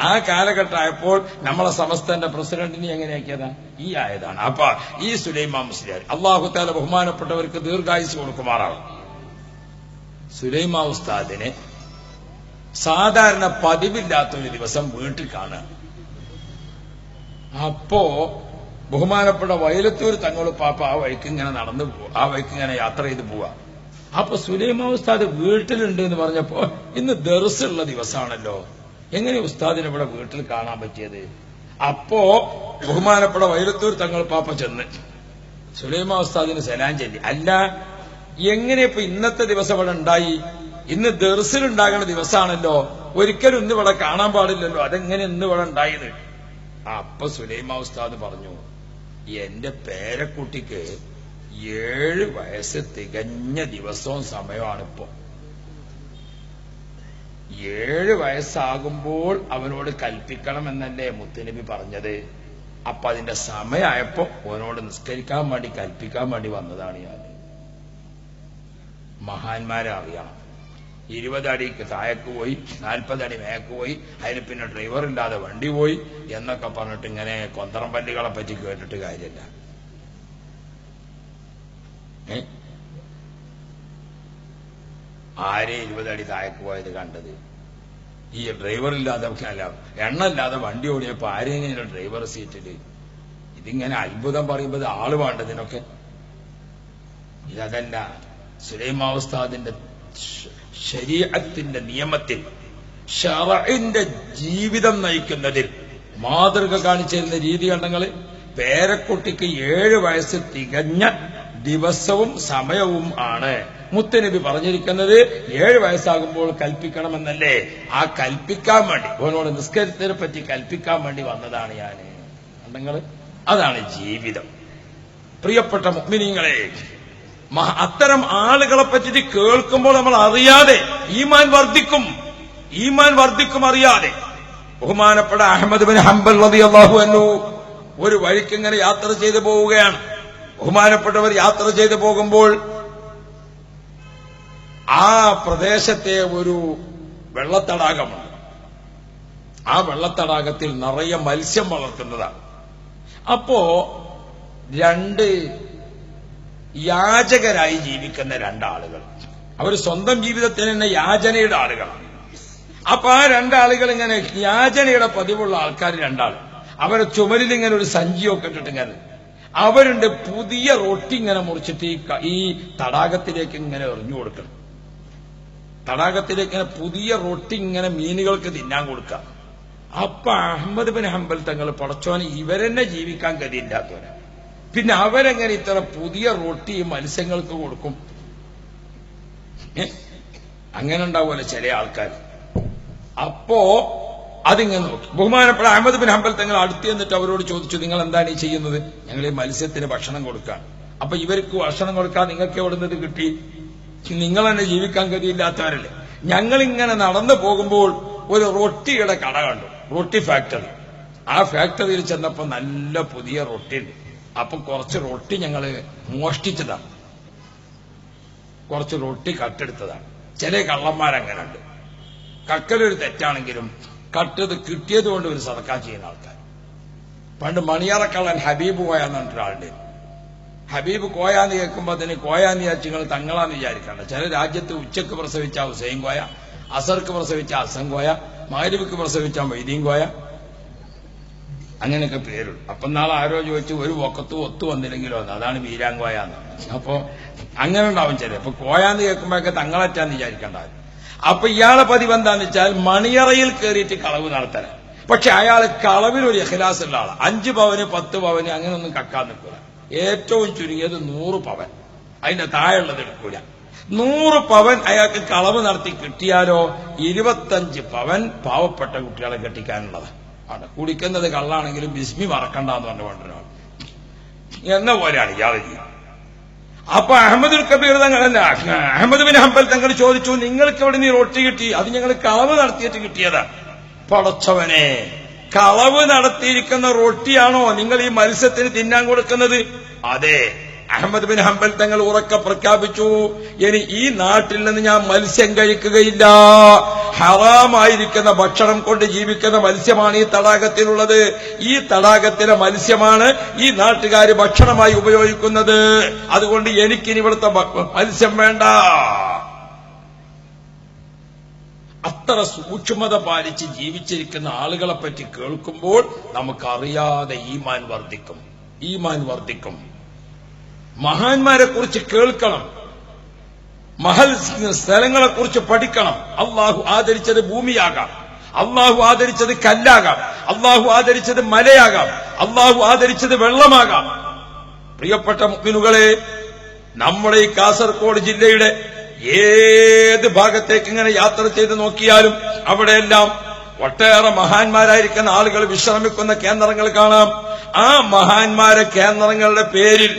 ആ കാലഘട്ടമായപ്പോൾ നമ്മളെ സമസ്തന്റെ പ്രസിഡന്റിനെ എങ്ങനെയാക്കിയതാ? ഈ ആയതാണ്. അപ്പൊ ഈ സുലൈമാൻ മുസ്ലിയാർ, അല്ലാഹു തആല ബഹുമാനപ്പെട്ടവർക്ക് ദീർഘായുസ് കൊടുക്കുമാറാവും. സുലൈമാൻ ഉസ്താദിനെ സാധാരണ പതിവില്ലാത്തൊരു ദിവസം വീട്ടിൽ കാണുക. അപ്പോ ബഹുമാനപ്പെട്ട വയലത്തൂർ തങ്ങൾ പാപ്പ ആ വഴിക്ക് ഇങ്ങനെ നടന്നു പോവുക, ആ വഴിക്ക് ഇങ്ങനെ യാത്ര ചെയ്ത് പോവുക. അപ്പൊ സുലൈമാൻ ഉസ്താദ് വീട്ടിലുണ്ട് എന്ന് പറഞ്ഞപ്പോ ഇന്ന് ദർസുള്ള ദിവസമാണല്ലോ, എങ്ങനെ ഉസ്താദിനെ ഇവിടെ വീട്ടിൽ കാണാൻ പറ്റിയത്? അപ്പോ ബഹുമാനപ്പെട്ട വയലത്തൂർ തങ്ങൾ പാപ്പ ചെന്ന് സുലൈമാൻ ഉസ്താദിന് സലാം ചൊല്ലി. അല്ല, എങ്ങനെ ഇപ്പൊ ഇന്നത്തെ ദിവസം ഇവിടെ ഉണ്ടായി? ഇന്ന് ദർസിലുണ്ടാകുന്ന ദിവസമാണല്ലോ, ഒരിക്കലും ഇന്ന് ഇവിടെ കാണാൻ പാടില്ലല്ലോ, അതെങ്ങനെ ഇന്ന് ഇവിടെ ഉണ്ടായത്? അപ്പൊ സുലൈമാൻ ഉസ്താദ് പറഞ്ഞു, എന്റെ പേരക്കുട്ടിക്ക് 7 വയസ്സ് തികഞ്ഞ ദിവസവും സമയമാണിപ്പോ. 7 വയസ്സാകുമ്പോൾ അവനോട് കൽപ്പിക്കണം എന്നല്ലേ മുത്തുനബി പറഞ്ഞത്. അപ്പൊ അതിന്റെ സമയമായപ്പോ അവനോട് നിസ്കരിക്കാൻ വേണ്ടി കൽപ്പിക്കാൻ വേണ്ടി വന്നതാണ് ഞാൻ. മഹാന്മാരെ അറിയണം. 20 അടിക്ക് താഴേക്ക് പോയി, 40 അടി മേക്ക് പോയി, അതിന് പിന്നെ ഡ്രൈവർ ഇല്ലാതെ വണ്ടി പോയി എന്നൊക്കെ പറഞ്ഞിട്ട് ഇങ്ങനെ കൊന്തറം പല്ലികളെ പറ്റി കേട്ടിട്ട് കാര്യമില്ല. ആരെ 20 അടി താഴേക്ക് പോയത് കണ്ടത്? ഈ ഡ്രൈവർ ഇല്ലാതെ അല്ല, എണ്ണ ഇല്ലാതെ വണ്ടി ഓടിയപ്പോ ആരെങ്കിലും ഡ്രൈവർ സീറ്റില്? ഇതിങ്ങനെ അത്ഭുതം പറയുമ്പോൾ ആള് വേണ്ടതിനൊക്കെ. ഇതല്ല, സുലൈമാൻ ഉസ്താദിന്റെ ശരീഅത്തിന്റെ നിയമത്തിൽ, ശറഇന്റെ ജീവിതം നയിക്കുന്നതിൽ മാതൃക കാണിച്ചിരുന്ന രീതി കണ്ടങ്ങള്. പേരക്കുട്ടിക്ക് 7 വയസ്സ് തികഞ്ഞ ദിവസവും സമയവും ആണ് മുത്തുനബി പറഞ്ഞിരിക്കുന്നത്. 7 വയസ്സാകുമ്പോൾ കൽപ്പിക്കണമെന്നല്ലേ? ആ കൽപ്പിക്കാൻ വേണ്ടി, ഓനോട് നിസ്കാരത്തിനെ പറ്റി കൽപ്പിക്കാൻ വേണ്ടി വന്നതാണ് ഞാൻ. കണ്ടങ്ങള്, അതാണ് ജീവിതം. പ്രിയപ്പെട്ട മുഅ്മിനീങ്ങളെ, അത്തരം ആളുകളെ പറ്റി കേൾക്കുമ്പോൾ നമ്മൾ അറിയാതെ ഈമാൻ വർദ്ധിക്കും, ഈമാൻ വർദ്ധിക്കും അറിയാതെ. ബഹുമാനപ്പെട്ട അഹ്മദ് ബിൻ ഹംബൽ റളിയല്ലാഹു അൻഹു ഒരു വഴിക്ക് ഇങ്ങനെ യാത്ര ചെയ്തു പോവുകയാണ്. ബഹുമാനപ്പെട്ടവർ യാത്ര ചെയ്തു പോകുമ്പോൾ ആ പ്രദേശത്തെ ഒരു വെള്ളത്തടാകമുണ്ട്. ആ വെള്ളത്തടാകത്തിൽ നിറയെ മത്സ്യം വളർത്തുന്നതാണ്. അപ്പോ 2 യാചകരായി ജീവിക്കുന്ന 2 ആളുകൾ, അവർ സ്വന്തം ജീവിതത്തിൽ തന്നെ യാചനയുടെ ആളുകളാണ്. അപ്പൊ ആ 2 ആളുകൾ ഇങ്ങനെ യാചനയുടെ പതിവുള്ള ആൾക്കാർ 2 ആൾ, അവരെ ചുമലിൽ ഇങ്ങനെ ഒരു സഞ്ചിയൊക്കെ ഇട്ടിട്ട് ഇങ്ങനെ അവരുണ്ട് പുതിയ റൊട്ടി ഇങ്ങനെ മുറിച്ചിട്ട് ഈ തടാകത്തിലേക്ക് ഇങ്ങനെ എറിഞ്ഞു കൊടുക്കണം. തടാകത്തിലേക്ക് ഇങ്ങനെ പുതിയ റൊട്ടി ഇങ്ങനെ മീനുകൾക്ക് തിന്നാൻ കൊടുക്കുക. അപ്പൊ അഹ്മദ് ബിൻ ഹംബൽ തങ്ങൾ പടച്ചോനെ ഇവരെന്നെ ജീവിക്കാൻ ഗതിയില്ലാത്തവരാ, പിന്നെ അവരെങ്ങനെ ഇത്ര പുതിയ റൊട്ടി മത്സ്യങ്ങൾക്ക് കൊടുക്കും? അങ്ങനെ ഉണ്ടാവുമല്ലോ ചില ആൾക്കാർ. അപ്പോ അതിങ്ങനെ നോക്കി. ബഹുമാനപ്പെട്ട അഹ്മദ് ബിൻ ഹംബൽ തങ്ങൾ അടുത്ത് എന്നിട്ട് അവരോട് ചോദിച്ചു, നിങ്ങൾ എന്താണ് ഈ ചെയ്യുന്നത്? ഞങ്ങൾ ഈ മത്സ്യത്തിന് ഭക്ഷണം കൊടുക്കാൻ. അപ്പൊ ഇവർക്ക് ഭക്ഷണം കൊടുക്കാൻ നിങ്ങൾക്ക് എവിടുന്നത് കിട്ടി? നിങ്ങൾ തന്നെ ജീവിക്കാൻ ഗതിയില്ലാത്തവരല്ലേ. ഞങ്ങളിങ്ങനെ നടന്നു പോകുമ്പോൾ ഒരു റൊട്ടിയുടെ കട കണ്ടു, റൊട്ടി ഫാക്ടറി. ആ ഫാക്ടറിയിൽ ചെന്നപ്പോ നല്ല പുതിയ റൊട്ടി ഉണ്ട്. അപ്പൊ കുറച്ച് റൊട്ടി ഞങ്ങള് മോഷ്ടിച്ചതാണ്, കുറച്ച് റൊട്ടി കട്ടെടുത്തതാണ്. ചില കള്ളന്മാരങ്ങനെ ഉണ്ട്. കക്കലൊരു തെറ്റാണെങ്കിലും കട്ടത് കിട്ടിയത് കൊണ്ട് ഒരു സദക്കാ ചെയ്യുന്ന ആൾക്കാർ. പണ്ട് മണിയറക്കള്ളൻ ഹബീബ് കോയാന്ന് പറഞ്ഞിട്ടൊരാളുണ്ട്. ഹബീബ് കോയാന്ന് കേൾക്കുമ്പോ അതിന് കോയാന്ന് വിചാരിച്ച് നിങ്ങൾ തങ്ങളാന്ന് വിചാരിക്കണ്ട. ചില രാജ്യത്ത് ഉച്ചക്ക് പ്രസവിച്ച ഹുസൈൻ കോയ, അസർക്ക് പ്രസവിച്ച ഹസൻ കോയ, മഗ്‌രിബിക്ക് പ്രസവിച്ച മൊയ്തീൻ കോയ, അങ്ങനെയൊക്കെ പേരുള്ളൂ. അപ്പൊ നാളെ ആരോ ചോദിച്ചു ഒരു വക്കത്തും ഒത്തു വന്നില്ലെങ്കിലോ അതാണ് വീരാങ്കോയാന്ന്. അപ്പൊ അങ്ങനെ ഉണ്ടാവും ചില. അപ്പൊ കോയാന്ന് കേൾക്കുമ്പോഴൊക്കെ തങ്ങളറ്റാന്ന് വിചാരിക്കേണ്ടാവും. അപ്പൊ ഇയാളെ പതിവ് എന്താന്ന് വെച്ചാൽ മണിയറയിൽ കയറിയിട്ട് കളവ് നടത്തല. പക്ഷെ അയാൾ കളവിൽ ഒരു ഇഖ്ലാസ് ഉള്ള ആളാണ്. 5 പവന് 10 പവന് അങ്ങനെയൊന്നും കക്കാൻ നിൽക്കൂല. ഏറ്റവും ചുരുങ്ങിയത് 100 പവൻ, അതിന്റെ താഴെയുള്ളത് എടുക്കൂല. 100 പവൻ അയാൾക്ക് കളവ് നടത്തി കിട്ടിയാലോ 25 പവൻ പാവപ്പെട്ട കുട്ടികളെ കെട്ടിക്കാനുള്ളതാണ്. ആണ് കുടിക്കുന്നത് കള്ളാണെങ്കിലും ബിസ്മി മറക്കണ്ടെന്ന് പറഞ്ഞു കൊണ്ടൊരാൾ എന്ന പോലെയാണ് ഇയാൾ ചെയ്യുന്നത്. അപ്പൊ അഹമ്മദുൽ കബീർ തങ്ങളല്ല, അഹമ്മദ് ബിൻ ഹംബൽ തങ്ങൾ ചോദിച്ചു, നിങ്ങൾക്ക് എവിടെ നീ റൊട്ടി കിട്ടി? അത് ഞങ്ങൾ കളവ് നടത്തിയിട്ട് കിട്ടിയതാ. പടച്ചവനെ, കളവ് നടത്തിയിരിക്കുന്ന റൊട്ടിയാണോ നിങ്ങൾ ഈ മത്സ്യത്തിന് തിന്നാൻ കൊടുക്കുന്നത്? അതെ. അഹമ്മദ് ബിൻ ഹംബൽ തങ്ങൾ ഉറക്കെ പ്രഖ്യാപിച്ചു, ഇനി ഈ നാട്ടിൽ നിന്ന് ഞാൻ മത്സ്യം കഴിക്കുകയില്ല. ഹറാമായിരിക്കുന്ന ഭക്ഷണം കൊണ്ട് ജീവിക്കുന്ന മത്സ്യമാണ് ഈ തടാകത്തിലുള്ളത്. ഈ തടാകത്തിലെ മത്സ്യമാണ് ഈ നാട്ടുകാര് ഭക്ഷണമായി ഉപയോഗിക്കുന്നത്. അതുകൊണ്ട് എനിക്കിനി ഇവിടുത്തെ മത്സ്യം വേണ്ട. അത്ര സൂക്ഷ്മത പാലിച്ച് ജീവിച്ചിരിക്കുന്ന ആളുകളെ പറ്റി കേൾക്കുമ്പോൾ നമുക്കറിയാതെ ഈമാൻ വർദ്ധിക്കും, ഈമാൻ വർദ്ധിക്കും. മഹാന്മാരെ കുറിച്ച് കേൾക്കണം, മഹൽ സ്ഥലങ്ങളെ കുറിച്ച് പഠിക്കണം. അള്ളാഹു ആദരിച്ചത് ഭൂമിയാകാം, അള്ളാഹു ആദരിച്ചത് കല്ലാകാം, അള്ളാഹു ആദരിച്ചത് മലയാകാം, അള്ളാഹു ആദരിച്ചത് വെള്ളമാകാം. പ്രിയപ്പെട്ട മുഅ്മിനുകളെ, നമ്മുടെ ഈ കാസർഗോഡ് ജില്ലയുടെ ഏത് ഭാഗത്തേക്ക് ഇങ്ങനെ യാത്ര ചെയ്ത് നോക്കിയാലും അവിടെയെല്ലാം ഒട്ടേറെ മഹാന്മാരായിരിക്കുന്ന ആളുകൾ വിശ്രമിക്കുന്ന കേന്ദ്രങ്ങൾ കാണാം. ആ മഹാന്മാരെ കേന്ദ്രങ്ങളുടെ പേരിൽ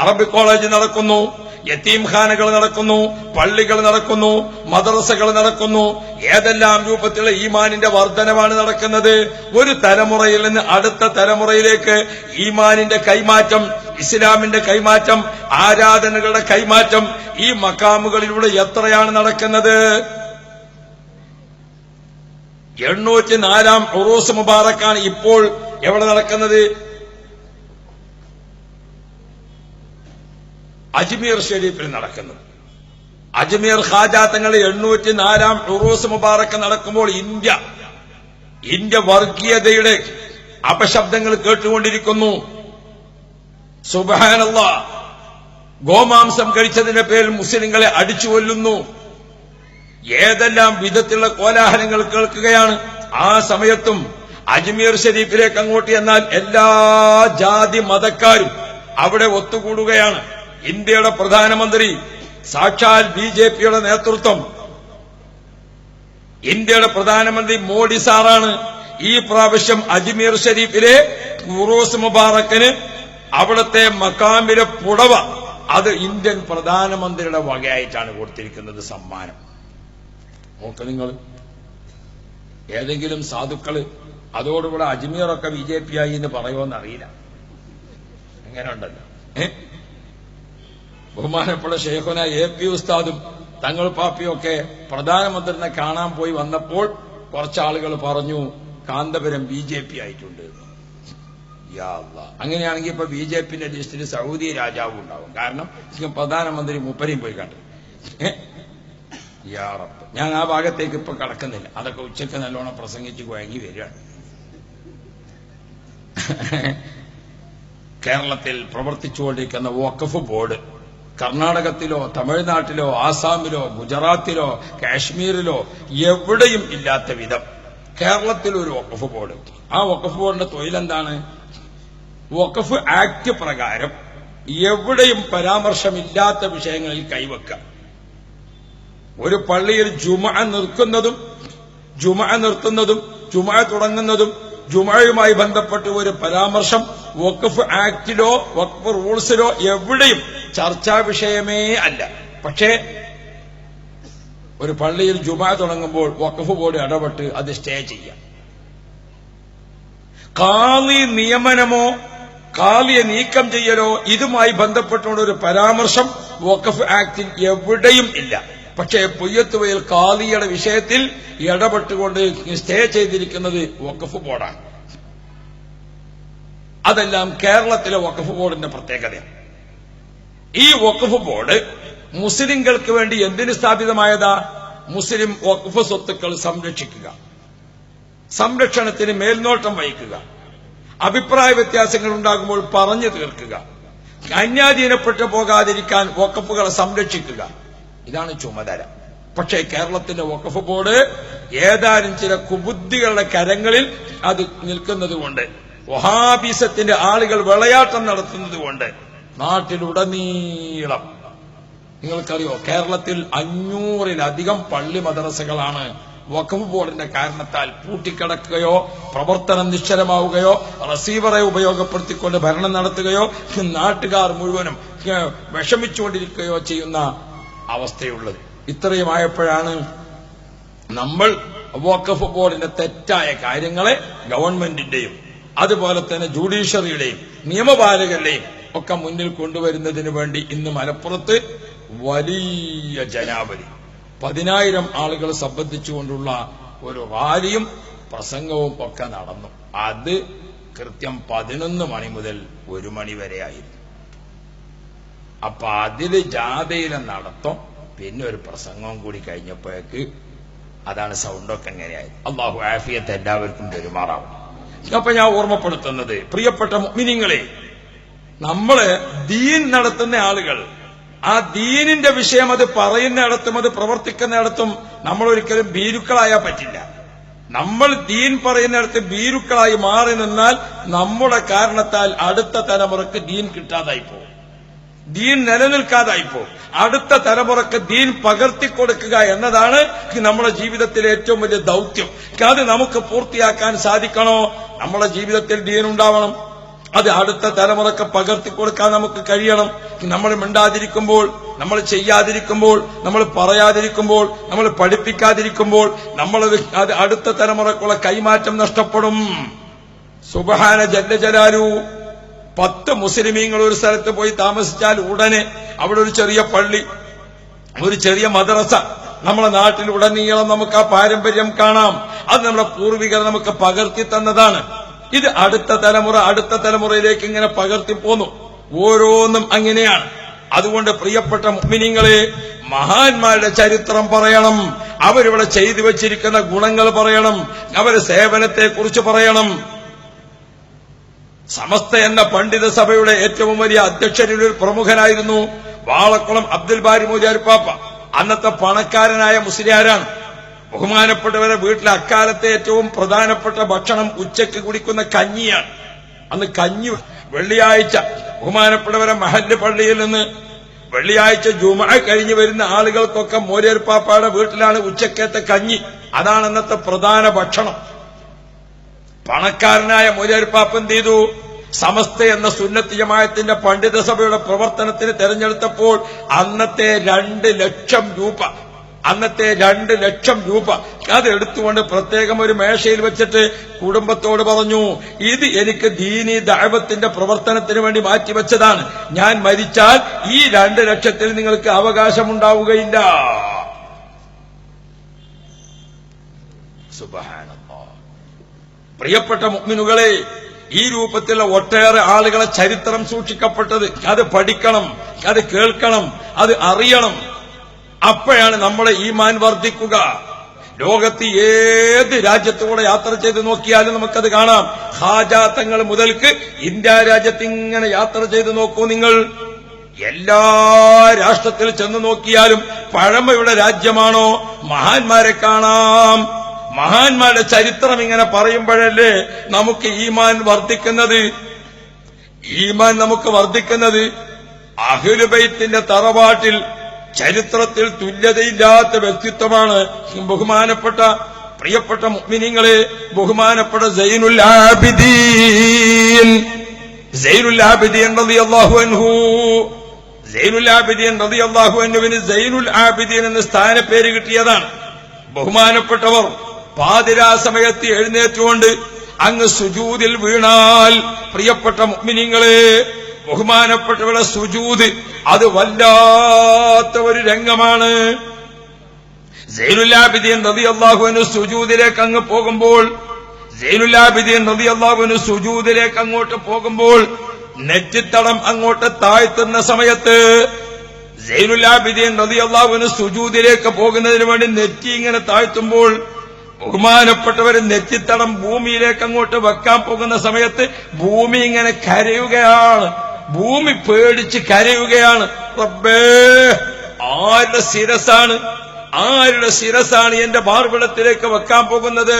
അറബി കോളേജ് നടക്കുന്നു, യതീംഖാനകൾ നടക്കുന്നു, പള്ളികൾ നടക്കുന്നു, മദ്രസകൾ നടക്കുന്നു. ഏതെല്ലാം രൂപത്തിലുള്ള ഈമാനിന്റെ വർധനമാണ് നടക്കുന്നത്. ഒരു തലമുറയിൽ നിന്ന് അടുത്ത തലമുറയിലേക്ക് ഈമാനിന്റെ കൈമാറ്റം, ഇസ്ലാമിന്റെ കൈമാറ്റം, ആരാധനകളുടെ കൈമാറ്റം ഈ മക്കാമുകളിലൂടെ എത്രയാണ് നടക്കുന്നത്. 804 ഉറൂസ് മുബാറക്കാണ് ഇപ്പോൾ എവിടെ നടക്കുന്നത്? അജ്മീർ ഷരീഫിൽ നടക്കുന്നത്. അജ്മീർ ഖാജാ തങ്ങളുടെ 804 ഉറൂസ് മുബാറക്ക് നടക്കുമ്പോൾ ഇന്ത്യ വർഗീയതയുടെ അപശബ്ദങ്ങൾ കേട്ടുകൊണ്ടിരിക്കുന്നു. സുബ്ഹാനല്ലാഹ്, ഗോമാംസം കഴിച്ചതിന്റെ പേരിൽ മുസ്ലിങ്ങളെ അടിച്ചു കൊല്ലുന്നു. ഏതെല്ലാം വിധത്തിലുള്ള കോലാഹലങ്ങൾ കേൾക്കുകയാണ്. ആ സമയത്തും അജ്മീർ ഷരീഫിലേക്ക് അങ്ങോട്ട് എന്നാൽ എല്ലാ ജാതി മതക്കാരും അവിടെ ഒത്തുകൂടുകയാണ്. ഇന്ത്യയുടെ പ്രധാനമന്ത്രി സാക്ഷാൽ ബിജെപിയുടെ നേതൃത്വം, ഇന്ത്യയുടെ പ്രധാനമന്ത്രി മോഡി സാറാണ് ഈ പ്രാവശ്യം അജ്മീർ ഷരീഫിലെ ഉറൂസ് മുബാറക്കിന് അവിടുത്തെ മക്കാമിലെ പുടവ അത് ഇന്ത്യൻ പ്രധാനമന്ത്രിയുടെ വകയായിട്ടാണ് കൊടുത്തിരിക്കുന്നത് സമ്മാനം. നോക്ക് നിങ്ങൾ, ഏതെങ്കിലും സാധുക്കള് അതോടുകൂടെ അജ്മീറൊക്കെ ബിജെപി ആയി എന്ന് പറയുമോന്നറിയില്ല. എങ്ങനെ ഉണ്ടല്ലോ. ബഹുമാനപ്പെട്ട ശൈഖുന എ.പി. ഉസ്താദും തങ്ങൾ പാപ്പിയൊക്കെ പ്രധാനമന്ത്രിനെ കാണാൻ പോയി വന്നപ്പോൾ കുറച്ചാളുകൾ പറഞ്ഞു കാന്തപുരം ബിജെപി ആയിട്ടുണ്ട്. യാ അല്ലാഹ്, അങ്ങനെയാണെങ്കിൽ ഇപ്പൊ ബിജെപിന്റെ ലിസ്റ്റിൽ സൗദി രാജാവും ഉണ്ടാവും. കാരണം പ്രധാനമന്ത്രി മൂപ്പരെയും പോയി കണ്ടു. യാ റബ്ബ്, ഞാൻ ആ ഭാഗത്തേക്ക് ഇപ്പൊ കടക്കുന്നില്ല. അതൊക്കെ ഉച്ചക്ക് നല്ലോണം പ്രസംഗിച്ച് കുഴങ്ങി വരികയാണ്. കേരളത്തിൽ പ്രവർത്തിച്ചുകൊണ്ടിരിക്കുന്ന വഖഫ് ബോർഡ് കർണാടകത്തിലോ തമിഴ്നാട്ടിലോ ആസാമിലോ ഗുജറാത്തിലോ കാശ്മീരിലോ എവിടെയും ഇല്ലാത്ത വിധം കേരളത്തിൽ ഒരു വഖഫ് ബോർഡ്. ആ വഖഫ് ബോർഡിന്റെ തൊഴിലെന്താണ്? വഖഫ് ആക്ട് പ്രകാരം എവിടെയും പരാമർശമില്ലാത്ത വിഷയങ്ങളിൽ കൈവെക്കുക. ഒരു പള്ളിയിൽ ജുമുഅ നിർത്തുന്നതും ജുമുഅ തുടങ്ങുന്നതും ജുമുഅയുമായി ബന്ധപ്പെട്ട് ഒരു പരാമർശം വഖഫ് ആക്ടിലോ വഖഫ് റൂൾസിലോ എവിടെയും ചർച്ചാ വിഷയമേ അല്ല. പക്ഷേ ഒരു പള്ളിയിൽ ജുമുഅ തുടങ്ങുമ്പോൾ വഖഫ് ബോർഡ് ഇടപെട്ട് അത് സ്റ്റേ ചെയ്യാം. ഖാളി നിയമനമോ ഖാളിയെ നീക്കം ചെയ്യലോ ഇതുമായി ബന്ധപ്പെട്ടുള്ള ഒരു പരാമർശം വഖഫ് ആക്ടിൽ എവിടെയും ഇല്ല. പക്ഷേ പൊയ്യത്തുവയിൽ ഖാളിയുടെ വിഷയത്തിൽ ഇടപെട്ടുകൊണ്ട് സ്റ്റേ ചെയ്തിരിക്കുന്നത് വഖഫ് ബോർഡാണ്. അതെല്ലാം കേരളത്തിലെ വഖഫ് ബോർഡിന്റെ പ്രത്യേകതയാണ്. ഈ വഖഫ് ബോർഡ് മുസ്ലിങ്ങൾക്ക് വേണ്ടി എന്തിന് സ്ഥാപിതമായതാ? മുസ്ലിം വഖഫ് സ്വത്തുക്കൾ സംരക്ഷിക്കുക, സംരക്ഷണത്തിന് മേൽനോട്ടം വഹിക്കുക, അഭിപ്രായ വ്യത്യാസങ്ങൾ ഉണ്ടാകുമ്പോൾ പറഞ്ഞു തീർക്കുക, അന്യാധീനപ്പെട്ടു പോകാതിരിക്കാൻ വഖഫുകളെ സംരക്ഷിക്കുക. ഇതാണ് ചുമതല. പക്ഷേ കേരളത്തിന്റെ വഖഫ് ബോർഡ് ഏതാനും ചില കുബുദ്ധികളുടെ കരങ്ങളിൽ അത് നിൽക്കുന്നതുകൊണ്ട്, വഹാബിസത്തിന്റെ ആളുകൾ വിളയാട്ടം നടത്തുന്നതുകൊണ്ട് നാട്ടിലുടനീളം നിങ്ങൾക്കറിയോ കേരളത്തിൽ 500-ലധികം പള്ളി മദ്രസകളാണ് വഖഫ് ബോർഡിന്റെ കാരണത്താൽ പൂട്ടിക്കിടക്കുകയോ പ്രവർത്തനം നിശ്ചലമാവുകയോ റിസീവറെ ഉപയോഗപ്പെടുത്തിക്കൊണ്ട് ഭരണം നടത്തുകയോ നാട്ടുകാർ മുഴുവനും വിഷമിച്ചുകൊണ്ടിരിക്കുകയോ ചെയ്യുന്ന അവസ്ഥയുള്ളത്. ഇത്രയുമായപ്പോഴാണ് നമ്മൾ വഖഫ് ബോർഡിന്റെ തെറ്റായ കാര്യങ്ങളെ ഗവൺമെന്റിന്റെയും അതുപോലെ തന്നെ ജുഡീഷ്യറിയുടെയും നിയമപാലകരുടെയും ഒക്കെ മുന്നിൽ കൊണ്ടുവരുന്നതിന് വേണ്ടി ഇന്ന് മലപ്പുറത്ത് വലിയ ജനാവലി 10,000 ആളുകൾ സംബന്ധിച്ചുകൊണ്ടുള്ള ഒരു റാലിയും പ്രസംഗവും ഒക്കെ നടന്നു. അത് കൃത്യം 11 മണി മുതൽ 1 മണി വരെ ആയിരുന്നു. അപ്പൊ അതില് ജാഥയിലെ നടത്തം പിന്നെ ഒരു പ്രസംഗവും കൂടി കഴിഞ്ഞപ്പോഴേക്ക് അതാണ് സൗണ്ടൊക്കെ എങ്ങനെയായി. അള്ളാഹു ആഫിയത്ത് എല്ലാവർക്കും പെരുമാറാവും. അപ്പൊ ഞാൻ ഓർമ്മപ്പെടുത്തുന്നത്, പ്രിയപ്പെട്ട മുഅ്മിനീങ്ങളെ, നമ്മള് ദീൻ നടത്തുന്ന ആളുകൾ ആ ദീനിന്റെ വിഷയം അത് പറയുന്നിടത്തും അത് പ്രവർത്തിക്കുന്നിടത്തും നമ്മൾ ഒരിക്കലും ഭീരുക്കളായാൽ പറ്റില്ല. നമ്മൾ ദീൻ പറയുന്നിടത്ത് ഭീരുക്കളായി മാറി നിന്നാൽ നമ്മുടെ കാരണത്താൽ അടുത്ത തലമുറക്ക് ദീൻ കിട്ടാതായി പോകും, ദീൻ നിലനിൽക്കാതായി പോകും. അടുത്ത തലമുറക്ക് ദീൻ പകർത്തിക്കൊടുക്കുക എന്നതാണ് നമ്മുടെ ജീവിതത്തിലെ ഏറ്റവും വലിയ ദൗത്യം. അത് നമുക്ക് പൂർത്തിയാക്കാൻ സാധിക്കണോ? നമ്മുടെ ജീവിതത്തിൽ ദീൻ ഉണ്ടാവണം, അത് അടുത്ത തലമുറക്ക് പകർത്തിക്കൊടുക്കാൻ നമുക്ക് കഴിയണം. നമ്മൾ മിണ്ടാതിരിക്കുമ്പോൾ, നമ്മൾ ചെയ്യാതിരിക്കുമ്പോൾ, നമ്മൾ പറയാതിരിക്കുമ്പോൾ, നമ്മൾ പഠിപ്പിക്കാതിരിക്കുമ്പോൾ അത് അടുത്ത തലമുറക്കുള്ള കൈമാറ്റം നഷ്ടപ്പെടും. സുബ്ഹാന ജല്ല ജലാലു. 10 മുസ്ലിമീങ്ങൾ ഒരു സ്ഥലത്ത് പോയി താമസിച്ചാൽ ഉടനെ അവിടെ ഒരു ചെറിയ പള്ളി, ഒരു ചെറിയ മദ്രസ, നമ്മളെ നാട്ടിൽ ഉടനീളം നമുക്ക് ആ പാരമ്പര്യം കാണാം. അത് നമ്മുടെ പൂർവികർ നമുക്ക് പകർത്തി തന്നതാണ്. ഇത് അടുത്ത തലമുറയിലേക്ക് ഇങ്ങനെ പകർത്തിപ്പോന്നു. ഓരോന്നും അങ്ങനെയാണ്. അതുകൊണ്ട് പ്രിയപ്പെട്ട മുഅ്മിനീങ്ങളെ, മഹാന്മാരുടെ ചരിത്രം പറയണം, അവരിവിടെ ചെയ്തു വച്ചിരിക്കുന്ന ഗുണങ്ങൾ പറയണം, അവരുടെ സേവനത്തെക്കുറിച്ച് പറയണം. സമസ്ത എന്ന പണ്ഡിത സഭയുടെ ഏറ്റവും വലിയ അധ്യക്ഷരിൽ ഒരു പ്രമുഖനായിരുന്നു വാളക്കുളം അബ്ദുൽ ബാരി മൂലിയാർ പാപ്പ. അന്നത്തെ പണക്കാരനായ മുസ്ലിയാരാണ്. ബഹുമാനപ്പെട്ടവരെ വീട്ടിലെ അക്കാലത്തെ ഏറ്റവും പ്രധാനപ്പെട്ട ഭക്ഷണം ഉച്ചയ്ക്ക് കുടിക്കുന്ന കഞ്ഞിയാണ്. അന്ന് കഞ്ഞി വെള്ളിയാഴ്ച ബഹുമാനപ്പെട്ടവരെ മഹല്ല് പള്ളിയിൽ നിന്ന് വെള്ളിയാഴ്ച ജുമുഅ കഴിഞ്ഞ് വരുന്ന ആളുകൾക്കൊക്കെ മൂലിയാർ പാപ്പയുടെ വീട്ടിലാണ് ഉച്ചക്കത്തെ കഞ്ഞി. അതാണ് അന്നത്തെ പ്രധാന ഭക്ഷണം. പണക്കാരനായ മൂലിയാർ പാപ്പ എന്ത് ചെയ്തു? സമസ്ത എന്ന സുന്നത്ത് ജമാഅത്തിന്റെ പണ്ഡിത സഭയുടെ പ്രവർത്തനത്തിന് തെരഞ്ഞെടുത്തപ്പോൾ അന്നത്തെ 2 ലക്ഷം രൂപ അത് എടുത്തുകൊണ്ട് പ്രത്യേകം ഒരു മേശയിൽ വെച്ചിട്ട് കുടുംബത്തോട് പറഞ്ഞു, ഇത് എനിക്ക് ദീനി ദഅവത്തിന്റെ പ്രവർത്തനത്തിന് വേണ്ടി മാറ്റിവെച്ചതാണ്. ഞാൻ മരിച്ചാൽ ഈ 2 ലക്ഷത്തിൽ നിങ്ങൾക്ക് അവകാശമുണ്ടാവുകയില്ല. സുബ്ഹാനല്ലാഹ്. പ്രിയപ്പെട്ട മുഅ്മിനുകളെ, ഈ രൂപത്തിലുള്ള ഒട്ടേറെ ആളുകളെ ചരിത്രം സൂക്ഷിക്കപ്പെട്ടത്. അത് പഠിക്കണം, അത് കേൾക്കണം, അത് അറിയണം. അപ്പോഴാണ് നമ്മുടെ ഈമാൻ വർദ്ധിക്കുക. ലോകത്ത് ഏത് രാജ്യത്തുകൂടെ യാത്ര ചെയ്ത് നോക്കിയാലും നമുക്കത് കാണാം. ഖാജാ തങ്ങൾ മുതൽക്ക് ഇന്ത്യ രാജ്യത്ത് ഇങ്ങനെ യാത്ര ചെയ്ത് നോക്കൂ നിങ്ങൾ. എല്ലാ രാഷ്ട്രത്തിൽ ചെന്ന് നോക്കിയാലും പഴമയുടെ രാജ്യമാണോ? മഹാന്മാരെ കാണാം. മഹാന്മാരുടെ ചരിത്രം ഇങ്ങനെ പറയുമ്പോഴല്ലേ നമുക്ക് ഈമാൻ വർദ്ധിക്കുന്നത്. അഹ്ലുബൈത്തിന്റെ തറവാട്ടിൽ ചരിത്രത്തിൽ തുല്യതയില്ലാത്ത വ്യക്തിത്വമാണ് ബഹുമാനപ്പെട്ട പ്രിയപ്പെട്ട മുഅ്മിനീങ്ങളെ, ബഹുമാനപ്പെട്ട സൈനുൽ ആബിദീൻ റളിയല്ലാഹു അൻഹു. സൈനുൽ ആബിദീൻ റളിയല്ലാഹു അൻഹുവിന് സൈനുൽ ആബിദീൻ എന്ന സ്ഥാനപ്പേര് കിട്ടിയതാണ്. ബഹുമാനപ്പെട്ടവർ പാതിരാ സമയത്ത് എഴുന്നേറ്റുകൊണ്ട് അങ്ങ് സുജൂദിൽ വീണാൽ, പ്രിയപ്പെട്ട മുഅ്മിനീങ്ങളെ, ബഹുമാനപ്പെട്ടവരുടെ സുജൂദ് അത് വല്ലാത്ത ഒരു രംഗമാണ്. സൈനുൽ ആബിദീൻ റളിയല്ലാഹു അൻഹു സുജൂദിലേക്ക് അങ്ങ് പോകുമ്പോൾ, സുജൂദിലേക്ക് അങ്ങോട്ട് പോകുമ്പോൾ നെറ്റിത്തടം അങ്ങോട്ട് താഴ്ത്തുന്ന സമയത്ത് സൈനുൽ ആബിദീൻ റളിയല്ലാഹു അൻഹു സുജൂദിലേക്ക് പോകുന്നതിന് വേണ്ടി നെറ്റി ഇങ്ങനെ താഴ്ത്തുമ്പോൾ, ബഹുമാനപ്പെട്ടവര് നെറ്റിത്തടം ഭൂമിയിലേക്ക് അങ്ങോട്ട് വെക്കാൻ പോകുന്ന സമയത്ത് ഭൂമി ഇങ്ങനെ കരയുകയാണ്. ഭൂമി പേടിച്ച് കരയുകയാണ്. റബ്ബേ, ആരുടെ ശിരസാണ് എന്റെ മാർവിടത്തിലേക്ക് വെക്കാൻ പോകുന്നത്?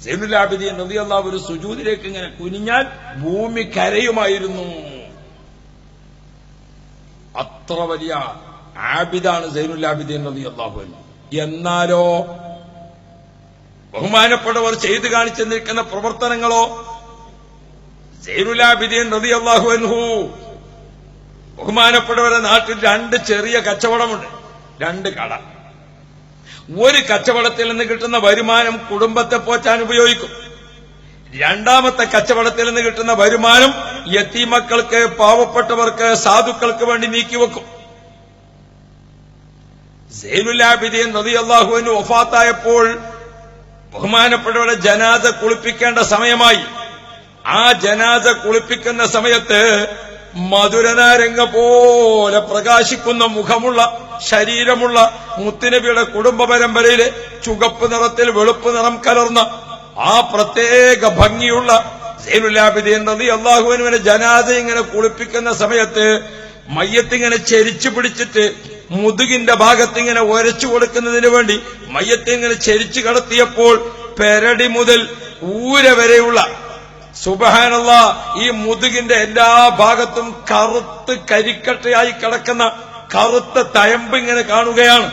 സൈനുൽ ആബിദീൻ റളിയല്ലാഹു അൻഹു സുജൂദിലേക്ക് ഇങ്ങനെ കുനിഞ്ഞാൽ ഭൂമി കരയുമായിരുന്നു. അത്ര വലിയ ആബിദാണ് സൈനുൽ ആബിദീൻ റളിയല്ലാഹു അൻഹു. എന്നാലോ ബഹുമാനപ്പെട്ടവർ ചെയ്തു കാണിച്ചു നിൽക്കുന്ന പ്രവർത്തനങ്ങളോ, സൈനുൽ ആബിദീൻ റളിയല്ലാഹു അൻഹു ബഹുമാനപ്പെട്ടവരുടെ നാട്ടിൽ 2 ചെറിയ കച്ചവടമുണ്ട്, 2 കട. ഒരു കച്ചവടത്തിൽ നിന്ന് കിട്ടുന്ന വരുമാനം കുടുംബത്തെ പോറ്റാൻ ഉപയോഗിക്കും. 2ാമത്തെ കച്ചവടത്തിൽ നിന്ന് കിട്ടുന്ന വരുമാനം യതീമക്കൾക്ക്, പാവപ്പെട്ടവർക്ക്, സാധുക്കൾക്ക് വേണ്ടി നീക്കിവെക്കും. സൈനുൽ ആബിദീൻ റളിയല്ലാഹു അൻഹു വഫാത്തായപ്പോൾ ബഹുമാനപ്പെട്ടവരുടെ ജനാസ കുളിപ്പിക്കേണ്ട സമയമായി. ആ ജനാസ കുളിപ്പിക്കുന്ന സമയത്ത് മധുരനാരങ്ങ പോലെ പ്രകാശിക്കുന്ന മുഖമുള്ള, ശരീരമുള്ള മുത്തുനബിയുടെ കുടുംബ പരമ്പരയിലെ ചുവപ്പ് നിറത്തിൽ വെളുപ്പ് നിറം കലർന്ന ആ പ്രത്യേക ഭംഗിയുള്ള സൈനുൽ ആബിദീൻ റളിയല്ലാഹു അൻഹുവിനെ ജനാസ ഇങ്ങനെ കുളിപ്പിക്കുന്ന സമയത്ത് മയ്യത്തിങ്ങനെ ചെരിച്ചു പിടിച്ചിട്ട് മുതുകിന്റെ ഭാഗത്ത് ഇങ്ങനെ ഒരച്ചു കൊടുക്കുന്നതിന് വേണ്ടി മയ്യത്തെ ഇങ്ങനെ ചെരിച്ചു കടത്തിയപ്പോൾ പെരടി മുതൽ ഊര വരെയുള്ള, സുബ്ഹാനല്ലാഹ്, ഈ മുതുകിന്റെ എല്ലാ ഭാഗത്തും കറുത്ത് കരിക്കട്ടയായി കിടക്കുന്ന കറുത്ത തയമ്പ് ഇങ്ങനെ കാണുകയാണ്.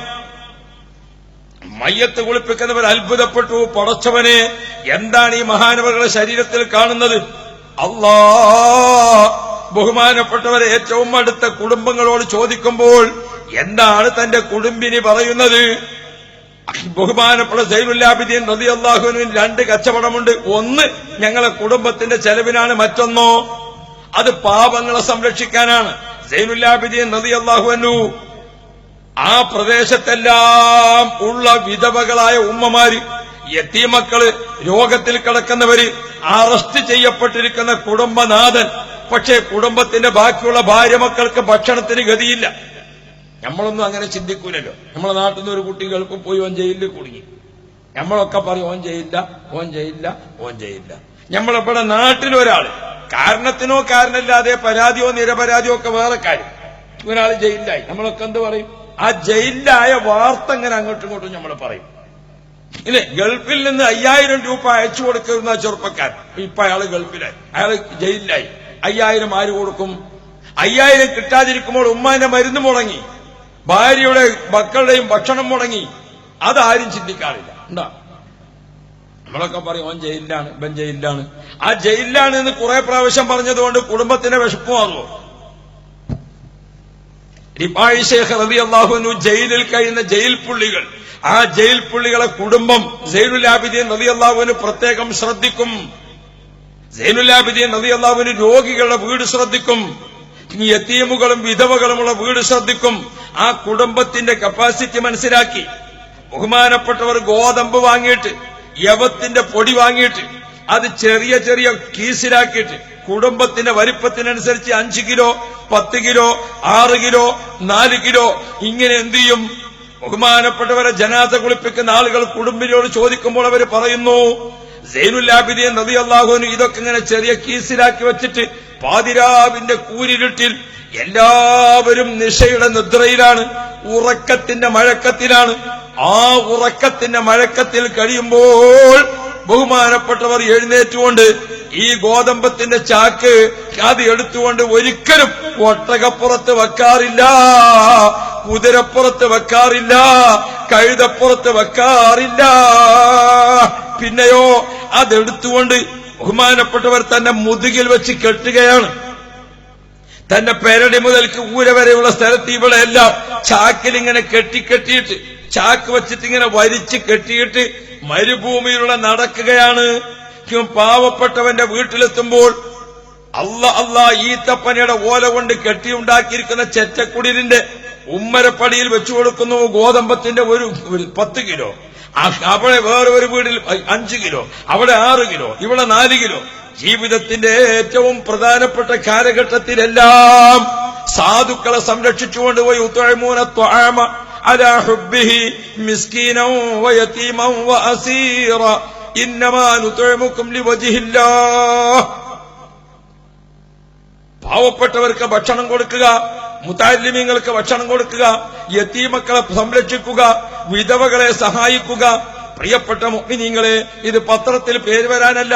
മയ്യത്ത് കുളിപ്പിക്കുന്നവർ അത്ഭുതപ്പെട്ടു. പടച്ചവനെ, എന്താണ് ഈ മഹാനവരുടെ ശരീരത്തിൽ കാണുന്നത്? അല്ലാഹ് ബഹുമാനപ്പെട്ടവരെ ഏറ്റവും അടുത്ത കുടുംബങ്ങളോട് ചോദിക്കുമ്പോൾ എന്താണ് തന്റെ കുടുംബിനി പറയുന്നത്? ബഹുമാനപ്പെട്ട സൈനുൽ ആബിദീൻ റളിയല്ലാഹു അൻഹുവിന് 2 കച്ചവടമുണ്ട്. ഒന്ന് ഞങ്ങളെ കുടുംബത്തിന്റെ ചെലവിനാണ്, മറ്റൊന്നോ അത് പാപങ്ങളെ സംരക്ഷിക്കാനാണ്. സൈനുൽ ആബിദീൻ റളിയല്ലാഹു അൻഹു ആ പ്രദേശത്തെല്ലാം ഉള്ള വിധവകളായ ഉമ്മമാര്, യതീമക്കള്, രോഗത്തിൽ കിടക്കുന്നവര്, അറസ്റ്റ് ചെയ്യപ്പെട്ടിരിക്കുന്ന കുടുംബനാഥൻ, പക്ഷേ കുടുംബത്തിന്റെ ബാക്കിയുള്ള ഭാര്യ മക്കൾക്ക് ഭക്ഷണത്തിന് ഗതിയില്ല. നമ്മളൊന്നും അങ്ങനെ ചിന്തിക്കൂലല്ലോ. നമ്മളെ നാട്ടിൽ നിന്ന് ഒരു കുട്ടി ഗൾഫിൽ പോയി ഓൻ ജയിലിൽ കുടുങ്ങി, നമ്മളൊക്കെ പറയും ഓൻ ചെയ്യില്ല, ഓൻ ചെയ്യില്ല, ഓൻ ചെയ്യില്ല. നമ്മളിവിടെ നാട്ടിലൊരാള് കാരണത്തിനോ കാരണമില്ലാതെ പരാതിയോ നിരപരാധിയോ ഒക്കെ വേറെ കാര്യം, ഒരാൾ ജയിലിലായി, നമ്മളൊക്കെ എന്ത് പറയും? ആ ജയിലിലായ വാർത്ത ഇങ്ങനെ അങ്ങോട്ടും ഇങ്ങോട്ടും നമ്മൾ പറയും. ഇല്ലേ, ഗൾഫിൽ നിന്ന് 5000 രൂപ അയച്ചു കൊടുക്കുന്ന ചെറുപ്പക്കാരൻ, ഇപ്പൊ അയാള് ഗൾഫിലായി, അയാൾ ജയിലിലായി. 5000 ആര് കൊടുക്കും? 5000 കിട്ടാതിരിക്കുമ്പോൾ ഉമ്മാന്റെ മരുന്ന് മുടങ്ങി, ഭാര്യയുടെ മക്കളുടെയും ഭക്ഷണം മുടങ്ങി. അതാരും ചിന്തിക്കാറില്ല. ഉണ്ടാ, നമ്മളൊക്കെ പറയും ഓൻ ജയിലിലാണ്, ഇവൻ ജയിലിലാണ്. ആ ജയിലിലാണ് എന്ന് കുറെ പ്രാവശ്യം പറഞ്ഞതുകൊണ്ട് കുടുംബത്തിന്റെ വിശപ്പ് മാറുമോ? റിഫായി ശൈഖ് റളിയല്ലാഹു അൻഹു ജയിലിൽ കഴിയുന്ന ജയിൽ പുള്ളികൾ, ആ ജയിൽ പുള്ളികളെ കുടുംബം സൈനുൽ ആബിദീൻ റളിയല്ലാഹു അൻഹു പ്രത്യേകം ശ്രദ്ധിക്കും. സൈനുൽ ആബിദീൻ റളിയല്ലാഹു അൻഹു രോഗികളുടെ വീട് ശ്രദ്ധിക്കും, യതീമുകളും വിധവകളുമുള്ള വീട് ശ്രദ്ധിക്കും. ആ കുടുംബത്തിന്റെ കപ്പാസിറ്റി മനസ്സിലാക്കി ബഹുമാനപ്പെട്ടവർ ഗോതമ്പ് വാങ്ങിയിട്ട്, യവത്തിന്റെ പൊടി വാങ്ങിയിട്ട് അത് ചെറിയ ചെറിയ കീസിലാക്കിയിട്ട് കുടുംബത്തിന്റെ വലിപ്പത്തിനനുസരിച്ച് 5 കിലോ, 10 കിലോ, 6 കിലോ, 4 കിലോ ഇങ്ങനെ എന്ത് ചെയ്യും? ബഹുമാനപ്പെട്ടവരെ ജനാസ കുളിപ്പിക്കുന്ന ആളുകൾ കുടുംബിനോട് ചോദിക്കുമ്പോൾ അവർ പറയുന്നു, സൈനുൽ ആബിദീൻ റളിയല്ലാഹു അൻഹു ഇതൊക്കെ ഇങ്ങനെ ചെറിയ കീസിലാക്കി വെച്ചിട്ട് പാതിരാവിന്റെ കൂരിരുട്ടിൽ എല്ലാവരും നിശയുടെ നിദ്രയിലാണ്, ഉറക്കത്തിന്റെ മഴക്കത്തിലാണ്. ആ ഉറക്കത്തിന്റെ മഴക്കത്തിൽ കഴിയുമ്പോൾ ബഹുമാനപ്പെട്ടവർ എഴുന്നേറ്റുകൊണ്ട് ഈ ഗോതമ്പത്തിന്റെ ചാക്ക് അത് എടുത്തുകൊണ്ട് ഒരിക്കലും ഒട്ടകപ്പുറത്ത് വെക്കാറില്ല, കുതിരപ്പുറത്ത് വെക്കാറില്ല, കഴുതപ്പുറത്ത് വെക്കാറില്ല. പിന്നെയോ അതെടുത്തുകൊണ്ട് ബഹുമാനപ്പെട്ടവർ തന്നെ മുതുകിൽ വെച്ച് കെട്ടുകയാണ്. തന്റെ പെരടി മുതൽക്ക് ഊര വരെയുള്ള സ്ഥലത്ത് ഇവിടെ എല്ലാം ചാക്കിൽ ഇങ്ങനെ കെട്ടിയിട്ട് ചാക്ക് വെച്ചിട്ട് ഇങ്ങനെ വലിച്ച് കെട്ടിയിട്ട് മരുഭൂമിയിലൂടെ നടക്കുകയാണ്. പാവപ്പെട്ടവന്റെ വീട്ടിലെത്തുമ്പോൾ അല്ലാ ഈത്തപ്പനയുടെ ഓല കൊണ്ട് കെട്ടിയുണ്ടാക്കിയിരിക്കുന്ന ചെറ്റക്കുടിലിന്റെ ഉമ്മരപ്പടിയിൽ വെച്ചു കൊടുക്കുന്നു ഗോതമ്പത്തിന്റെ ഒരു 10 കിലോ. അവിടെ വേറെ ഒരു വീട്ടിൽ 5 കിലോ, അവിടെ 6 കിലോ, ഇവിടെ 4 കിലോ. ജീവിതത്തിന്റെ ഏറ്റവും പ്രധാനപ്പെട്ട കാലഘട്ടത്തിലെല്ലാം സാധുക്കളെ സംരക്ഷിച്ചുകൊണ്ട് പോയി ഉത്അമൂന ത്വഅമ അലാ ഹുബ്ബിഹി മിസ്കീനൻ വയതീമൻ വഅസീറ ഇന്നമാ നുത്ഇമുകും ലിവജ്ഹില്ലാഹ്. പാവപ്പെട്ടവർക്ക് ഭക്ഷണം കൊടുക്കുക, മുതഅല്ലിമീങ്ങൾക്ക് ഭക്ഷണം കൊടുക്കുക, യതീമക്കളെ സംരക്ഷിക്കുക, വിധവകളെ സഹായിക്കുക. പ്രിയപ്പെട്ട മുഅ്മിനീങ്ങളെ, ഇത് പത്രത്തിൽ പേര് വരാനല്ല,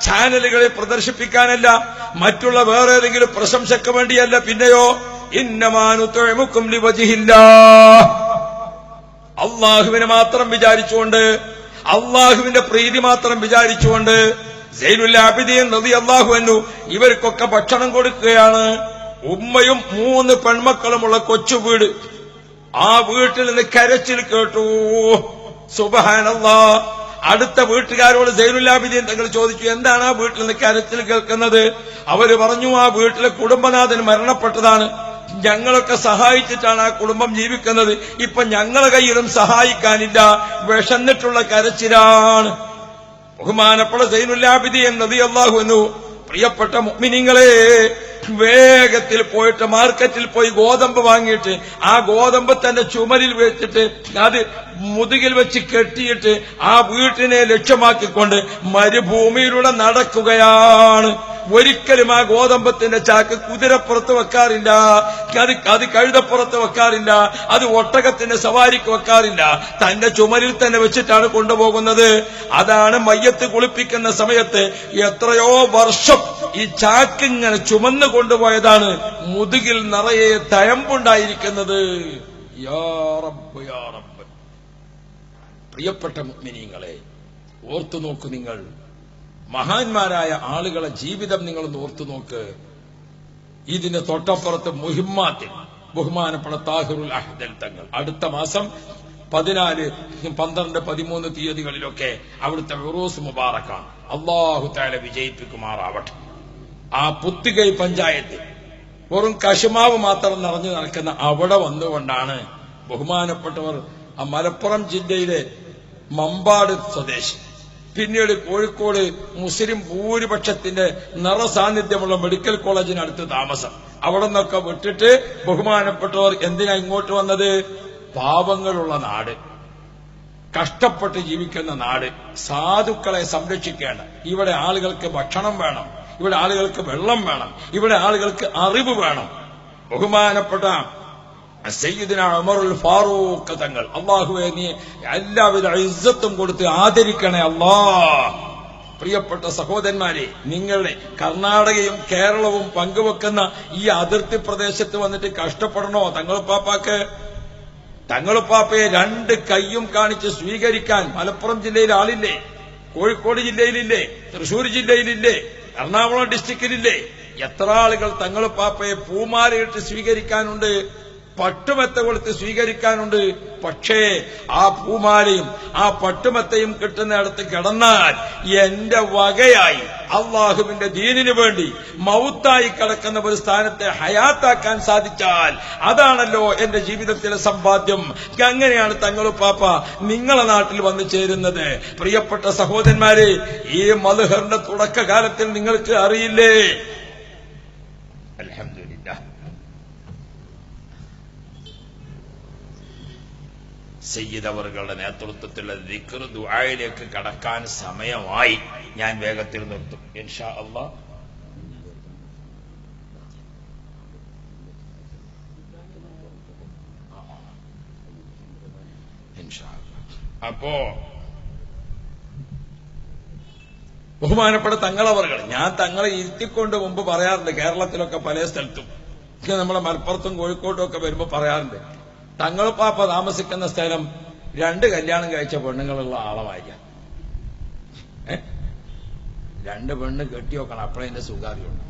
ചാനലുകളിൽ പ്രദർശിപ്പിക്കാനല്ല, മറ്റുള്ള വേറെ ഏതെങ്കിലും പ്രശംസയ്ക്ക് വേണ്ടിയല്ല. പിന്നെയോ ഇന്നമാ നുത്ഇമുകും ലിവജ്ഹില്ലാഹ്, അല്ലാഹുവിനെ മാത്രം വിചാരിച്ചുകൊണ്ട്, അല്ലാഹുവിന്റെ പ്രീതി മാത്രം വിചാരിച്ചുകൊണ്ട് സൈനുൽ ആബിദീൻ റളിയല്ലാഹു അൻഹു ഇവർക്കൊക്കെ ഭക്ഷണം കൊടുക്കുകയാണ്. ഉമ്മയും 3 പെൺമക്കളുമുള്ള കൊച്ചു വീട്. ആ വീട്ടിൽ നിന്ന് കരച്ചിൽ കേട്ടു. സുബ്ഹാനല്ലാഹ്. അടുത്ത വീട്ടുകാരോട് സൈനുൽ ആബിദീൻ തങ്ങൾ ചോദിച്ചു, എന്താണ് ആ വീട്ടിൽ നിന്ന് കരച്ചിൽ കേൾക്കുന്നത്? അവര് പറഞ്ഞു, ആ വീട്ടിലെ കുടുംബനാഥൻ മരണപ്പെട്ടതാണ്, ഞങ്ങളൊക്കെ സഹായിച്ചിട്ടാണ് ആ കുടുംബം ജീവിക്കുന്നത്, ഇപ്പൊ ഞങ്ങളെ കയ്യിലും സഹായിക്കാനില്ല, വിശന്നിട്ടുള്ള കരച്ചിലാണ്. ബഹുമാനപ്പെട്ട സൈനുൽ ആബിദീൻ റളിയല്ലാഹു അൻഹു, പ്രിയപ്പെട്ട മുഅ്മിനീങ്ങളെ, വേഗത്തിൽ പോയിട്ട് മാർക്കറ്റിൽ പോയി ഗോതമ്പ് വാങ്ങിയിട്ട് ആ ഗോതമ്പ് തന്റെ ചുമലിൽ വെച്ചിട്ട് അത് മുതുകിൽ വെച്ച് കെട്ടിയിട്ട് ആ വീട്ടിനെ ലക്ഷ്യമാക്കിക്കൊണ്ട് മരുഭൂമിയിലൂടെ നടക്കുകയാണ്. ഒരിക്കലും ആ ഗോതമ്പത്തിന്റെ ചാക്ക് കുതിരപ്പുറത്ത് വെക്കാറില്ല, അത് കഴുതപ്പുറത്ത് വെക്കാറില്ല, അത് ഒട്ടകത്തിന്റെ സവാരിക്ക് വെക്കാറില്ല, തന്റെ ചുമലിൽ തന്നെ വെച്ചിട്ടാണ് കൊണ്ടുപോകുന്നത്. അതാണ് മയ്യത്ത് കുളിപ്പിക്കുന്ന സമയത്ത് എത്രയോ വർഷം ഈ ചാക്ക് ഇങ്ങനെ ചുമന്നു കൊണ്ടുപോയതാണ് മുതുകിൽ നിറയെ തഴമ്പുണ്ടായിരിക്കുന്നത്. യാ റബ്ബ് യാ റബ്ബ്. പ്രിയപ്പെട്ട മുഅ്മിനീങ്ങളെ, ഓർത്തു നോക്കൂ, നിങ്ങൾ മഹാന്മാരായ ആളുകളെ ജീവിതം നിങ്ങളൊന്ന് ഓർത്തു നോക്ക്. ഇതിന് തൊട്ടപ്പുറത്ത് മുഹിമ്മാത്തിൽ ബഹുമാനപ്പെട്ട താഹിറുൽ അഹ്ദൽ തങ്ങൾ അടുത്ത മാസം 14, 12, 13 തീയതികളിലൊക്കെ അവിടുത്തെ ഉറൂസ് മുബാറക്കാണ്. അല്ലാഹു തആല വിജയിപ്പിക്കുമാറാവട്ടെ. ആ പുത്തികൈ പഞ്ചായത്ത് വെറും കശുമാവ് മാത്രം നിറഞ്ഞു നടക്കുന്ന അവിടെ വന്നുകൊണ്ടാണ് ബഹുമാനപ്പെട്ടവർ ആ മലപ്പുറം ജില്ലയിലെ മമ്പാട് സ്വദേശി, പിന്നീട് കോഴിക്കോട് മുസ്ലിം ഭൂരിപക്ഷത്തിന്റെ നിറസാന്നിധ്യമുള്ള മെഡിക്കൽ കോളേജിനടുത്ത് താമസം, അവിടെ നിന്നൊക്കെ വിട്ടിട്ട് ബഹുമാനപ്പെട്ടവർ എന്തിനാ ഇങ്ങോട്ട് വന്നത്? പാവങ്ങളുള്ള നാട്, കഷ്ടപ്പെട്ട് ജീവിക്കുന്ന നാട്, സാധുക്കളെ സംരക്ഷിക്കേണ്ട, ഇവിടെ ആളുകൾക്ക് ഭക്ഷണം വേണം, ഇവിടെ ആളുകൾക്ക് വെള്ളം വേണം, ഇവിടെ ആളുകൾക്ക് അറിവ് വേണം. ബഹുമാനപ്പെട്ട സയ്യിദുനാ ഉമറുൽ ഫാറൂഖ് തങ്ങൾ, അല്ലാഹുവേ നീ എല്ലാവിധ ഇസ്സത്തും കൊടുത്ത് ആദരിക്കണേ അല്ലാ. പ്രിയപ്പെട്ട സഹോദരന്മാരെ, നിങ്ങളുടെ കർണാടകയും കേരളവും പങ്കുവെക്കുന്ന ഈ അതിർത്തി പ്രദേശത്ത് വന്നിട്ട് കഷ്ടപ്പെടണോ തങ്ങളുപ്പാപ്പാക്ക്? തങ്ങളുപ്പാപ്പയെ 2 കൈയും കാണിച്ച് സ്വീകരിക്കാൻ മലപ്പുറം ജില്ലയിൽ ആളില്ലേ? കോഴിക്കോട് ജില്ലയിലില്ലേ? തൃശൂർ ജില്ലയിലില്ലേ? എറണാകുളം ഡിസ്ട്രിക്റ്റിലില്ലേ? എത്ര ആളുകൾ തങ്ങളുപ്പാപ്പയെ പൂമാലയിട്ട് സ്വീകരിക്കാനുണ്ട്, പട്ടുമെത്ത കൊടുത്ത് സ്വീകരിക്കാനുണ്ട്. പക്ഷേ ആ പൂമാലയും ആ പട്ടുമെത്തയും കിട്ടുന്നിടത്ത് കിടന്നാൽ എന്റെ വകയായി അള്ളാഹുവിന്റെ ദീനിനു വേണ്ടി മൗത്തായി കിടക്കുന്ന ഒരു സ്ഥാനത്തെ ഹയാത്താക്കാൻ സാധിച്ചാൽ അതാണല്ലോ എന്റെ ജീവിതത്തിലെ സമ്പാദ്യം. അങ്ങനെയാണ് തങ്ങളുപ്പാപ്പ നിങ്ങളെ നാട്ടിൽ വന്നു ചേരുന്നത്. പ്രിയപ്പെട്ട സഹോദരന്മാരെ, ഈ മദ്ഹറിന്റെ തുടക്കകാലത്തിൽ നിങ്ങൾക്ക് അറിയില്ലേ? അൽഹംദുലില്ലാഹ്, സയ്യിദ് അവറുകളുടെ നേതൃത്വത്തിലുള്ള ദിക്ർ ദുആയിലേക്ക് കടക്കാൻ സമയമായി. ഞാൻ വേഗത്തിൽ നിർത്തും ഇൻഷാ അല്ലാഹ്. അപ്പോ ബഹുമാനപ്പെട്ട തങ്ങളവറുകൾ, ഞാൻ തങ്ങളെ ഇരുത്തിക്കൊണ്ട് മുമ്പ് പറയാറുണ്ട്, കേരളത്തിലൊക്കെ പല സ്ഥലത്തും നമ്മളെ മലപ്പുറത്തും കോഴിക്കോട്ടും ഒക്കെ വരുമ്പോ പറയാറുണ്ട്, തങ്ങളുപ്പാപ്പ താമസിക്കുന്ന സ്ഥലം 2 കല്യാണം കഴിച്ച പെണ്ണുങ്ങളുള്ള ആളമായിരിക്കാം. 2 പെണ്ണ് കെട്ടി വെക്കണം, അപ്പോഴേ എന്റെ സുഖാറിയുള്ളൂ.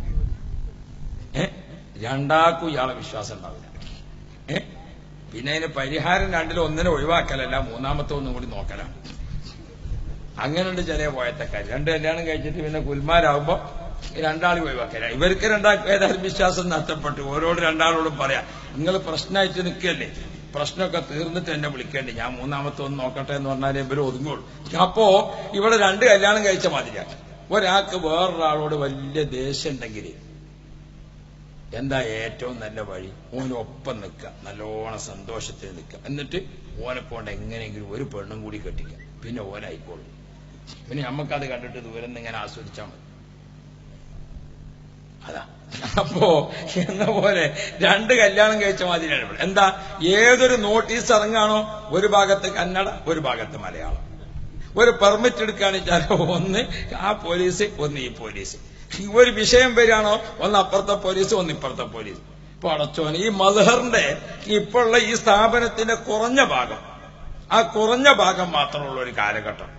രണ്ടാൾക്കും ഇയാളെ വിശ്വാസം ഉണ്ടാവില്ല. പിന്നെ അതിന് പരിഹാരം 2-ൽ 1-നെ ഒഴിവാക്കലല്ല, 3-മത്തെ ഒന്നും കൂടി നോക്കലാണ്. അങ്ങനെയുണ്ട് ചില പോയത്തക്കാർ. 2 കല്യാണം കഴിച്ചിട്ട് പിന്നെ കുൽമാരാകുമ്പോ 2 ഒഴിവാക്കല. ഇവർക്ക് 2 ഏതായാലും വിശ്വാസം നഷ്ടപ്പെട്ടു. ഓരോട് 2 പറയാം, നിങ്ങൾ പ്രശ്നമായിട്ട് നിൽക്കല്ലേ, പ്രശ്നമൊക്കെ തീർന്നിട്ട് എന്നെ വിളിക്കേണ്ടി, ഞാൻ 3-മത്തെ ഒന്ന് നോക്കട്ടെ എന്ന് പറഞ്ഞാലേ ഇവര് ഒതുങ്ങുള്ളൂ. അപ്പോ ഇവിടെ 2 കല്യാണം കഴിച്ച മാതിരിയാണ്. ഒരാൾക്ക് വേറൊരാളോട് വലിയ ദേഷ്യം ഉണ്ടെങ്കിൽ എന്താ ഏറ്റവും നല്ല വഴി? ഓനൊപ്പം നിൽക്കുക, നല്ലോണം സന്തോഷത്തിൽ നിൽക്കുക, എന്നിട്ട് ഓനെ കൊണ്ട് എങ്ങനെയെങ്കിലും ഒരു പെണ്ണും കൂടി കെട്ടിക്കുക, പിന്നെ ഓനായിക്കോളും. പിന്നെ നമുക്കത് കണ്ടിട്ട് ദൂരം നിന്ന് ഇങ്ങനെ ആസ്വദിച്ചാൽ മതി. അതാ അപ്പോ എന്ന പോലെ 2 കല്യാണം കഴിച്ച മാതിരിയാണ് ഇവിടെ. എന്താ, ഏതൊരു നോട്ടീസ് ഇറങ്ങാണോ ഒരു ഭാഗത്ത് കന്നഡ, ഒരു ഭാഗത്ത് മലയാളം. ഒരു പെർമിറ്റ് എടുക്കുകയാണെന്ന് വെച്ചാൽ ഒന്ന് ആ പോലീസ്, ഒന്ന് ഈ പോലീസ്. ഒരു വിഷയം വരികയാണോ ഒന്ന് അപ്പുറത്തെ പോലീസ്, ഒന്ന് ഇപ്പുറത്തെ പോലീസ്. ഇപ്പൊ അടച്ചോന് ഈ മദ്ഹറിന്റെ ഇപ്പോഴുള്ള ഈ സ്ഥാപനത്തിന്റെ കുറഞ്ഞ ഭാഗം, ആ കുറഞ്ഞ ഭാഗം മാത്രമുള്ള ഒരു കാലഘട്ടം.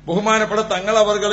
ബഹുമാനപ്പെട്ട തങ്ങളവറുകൾ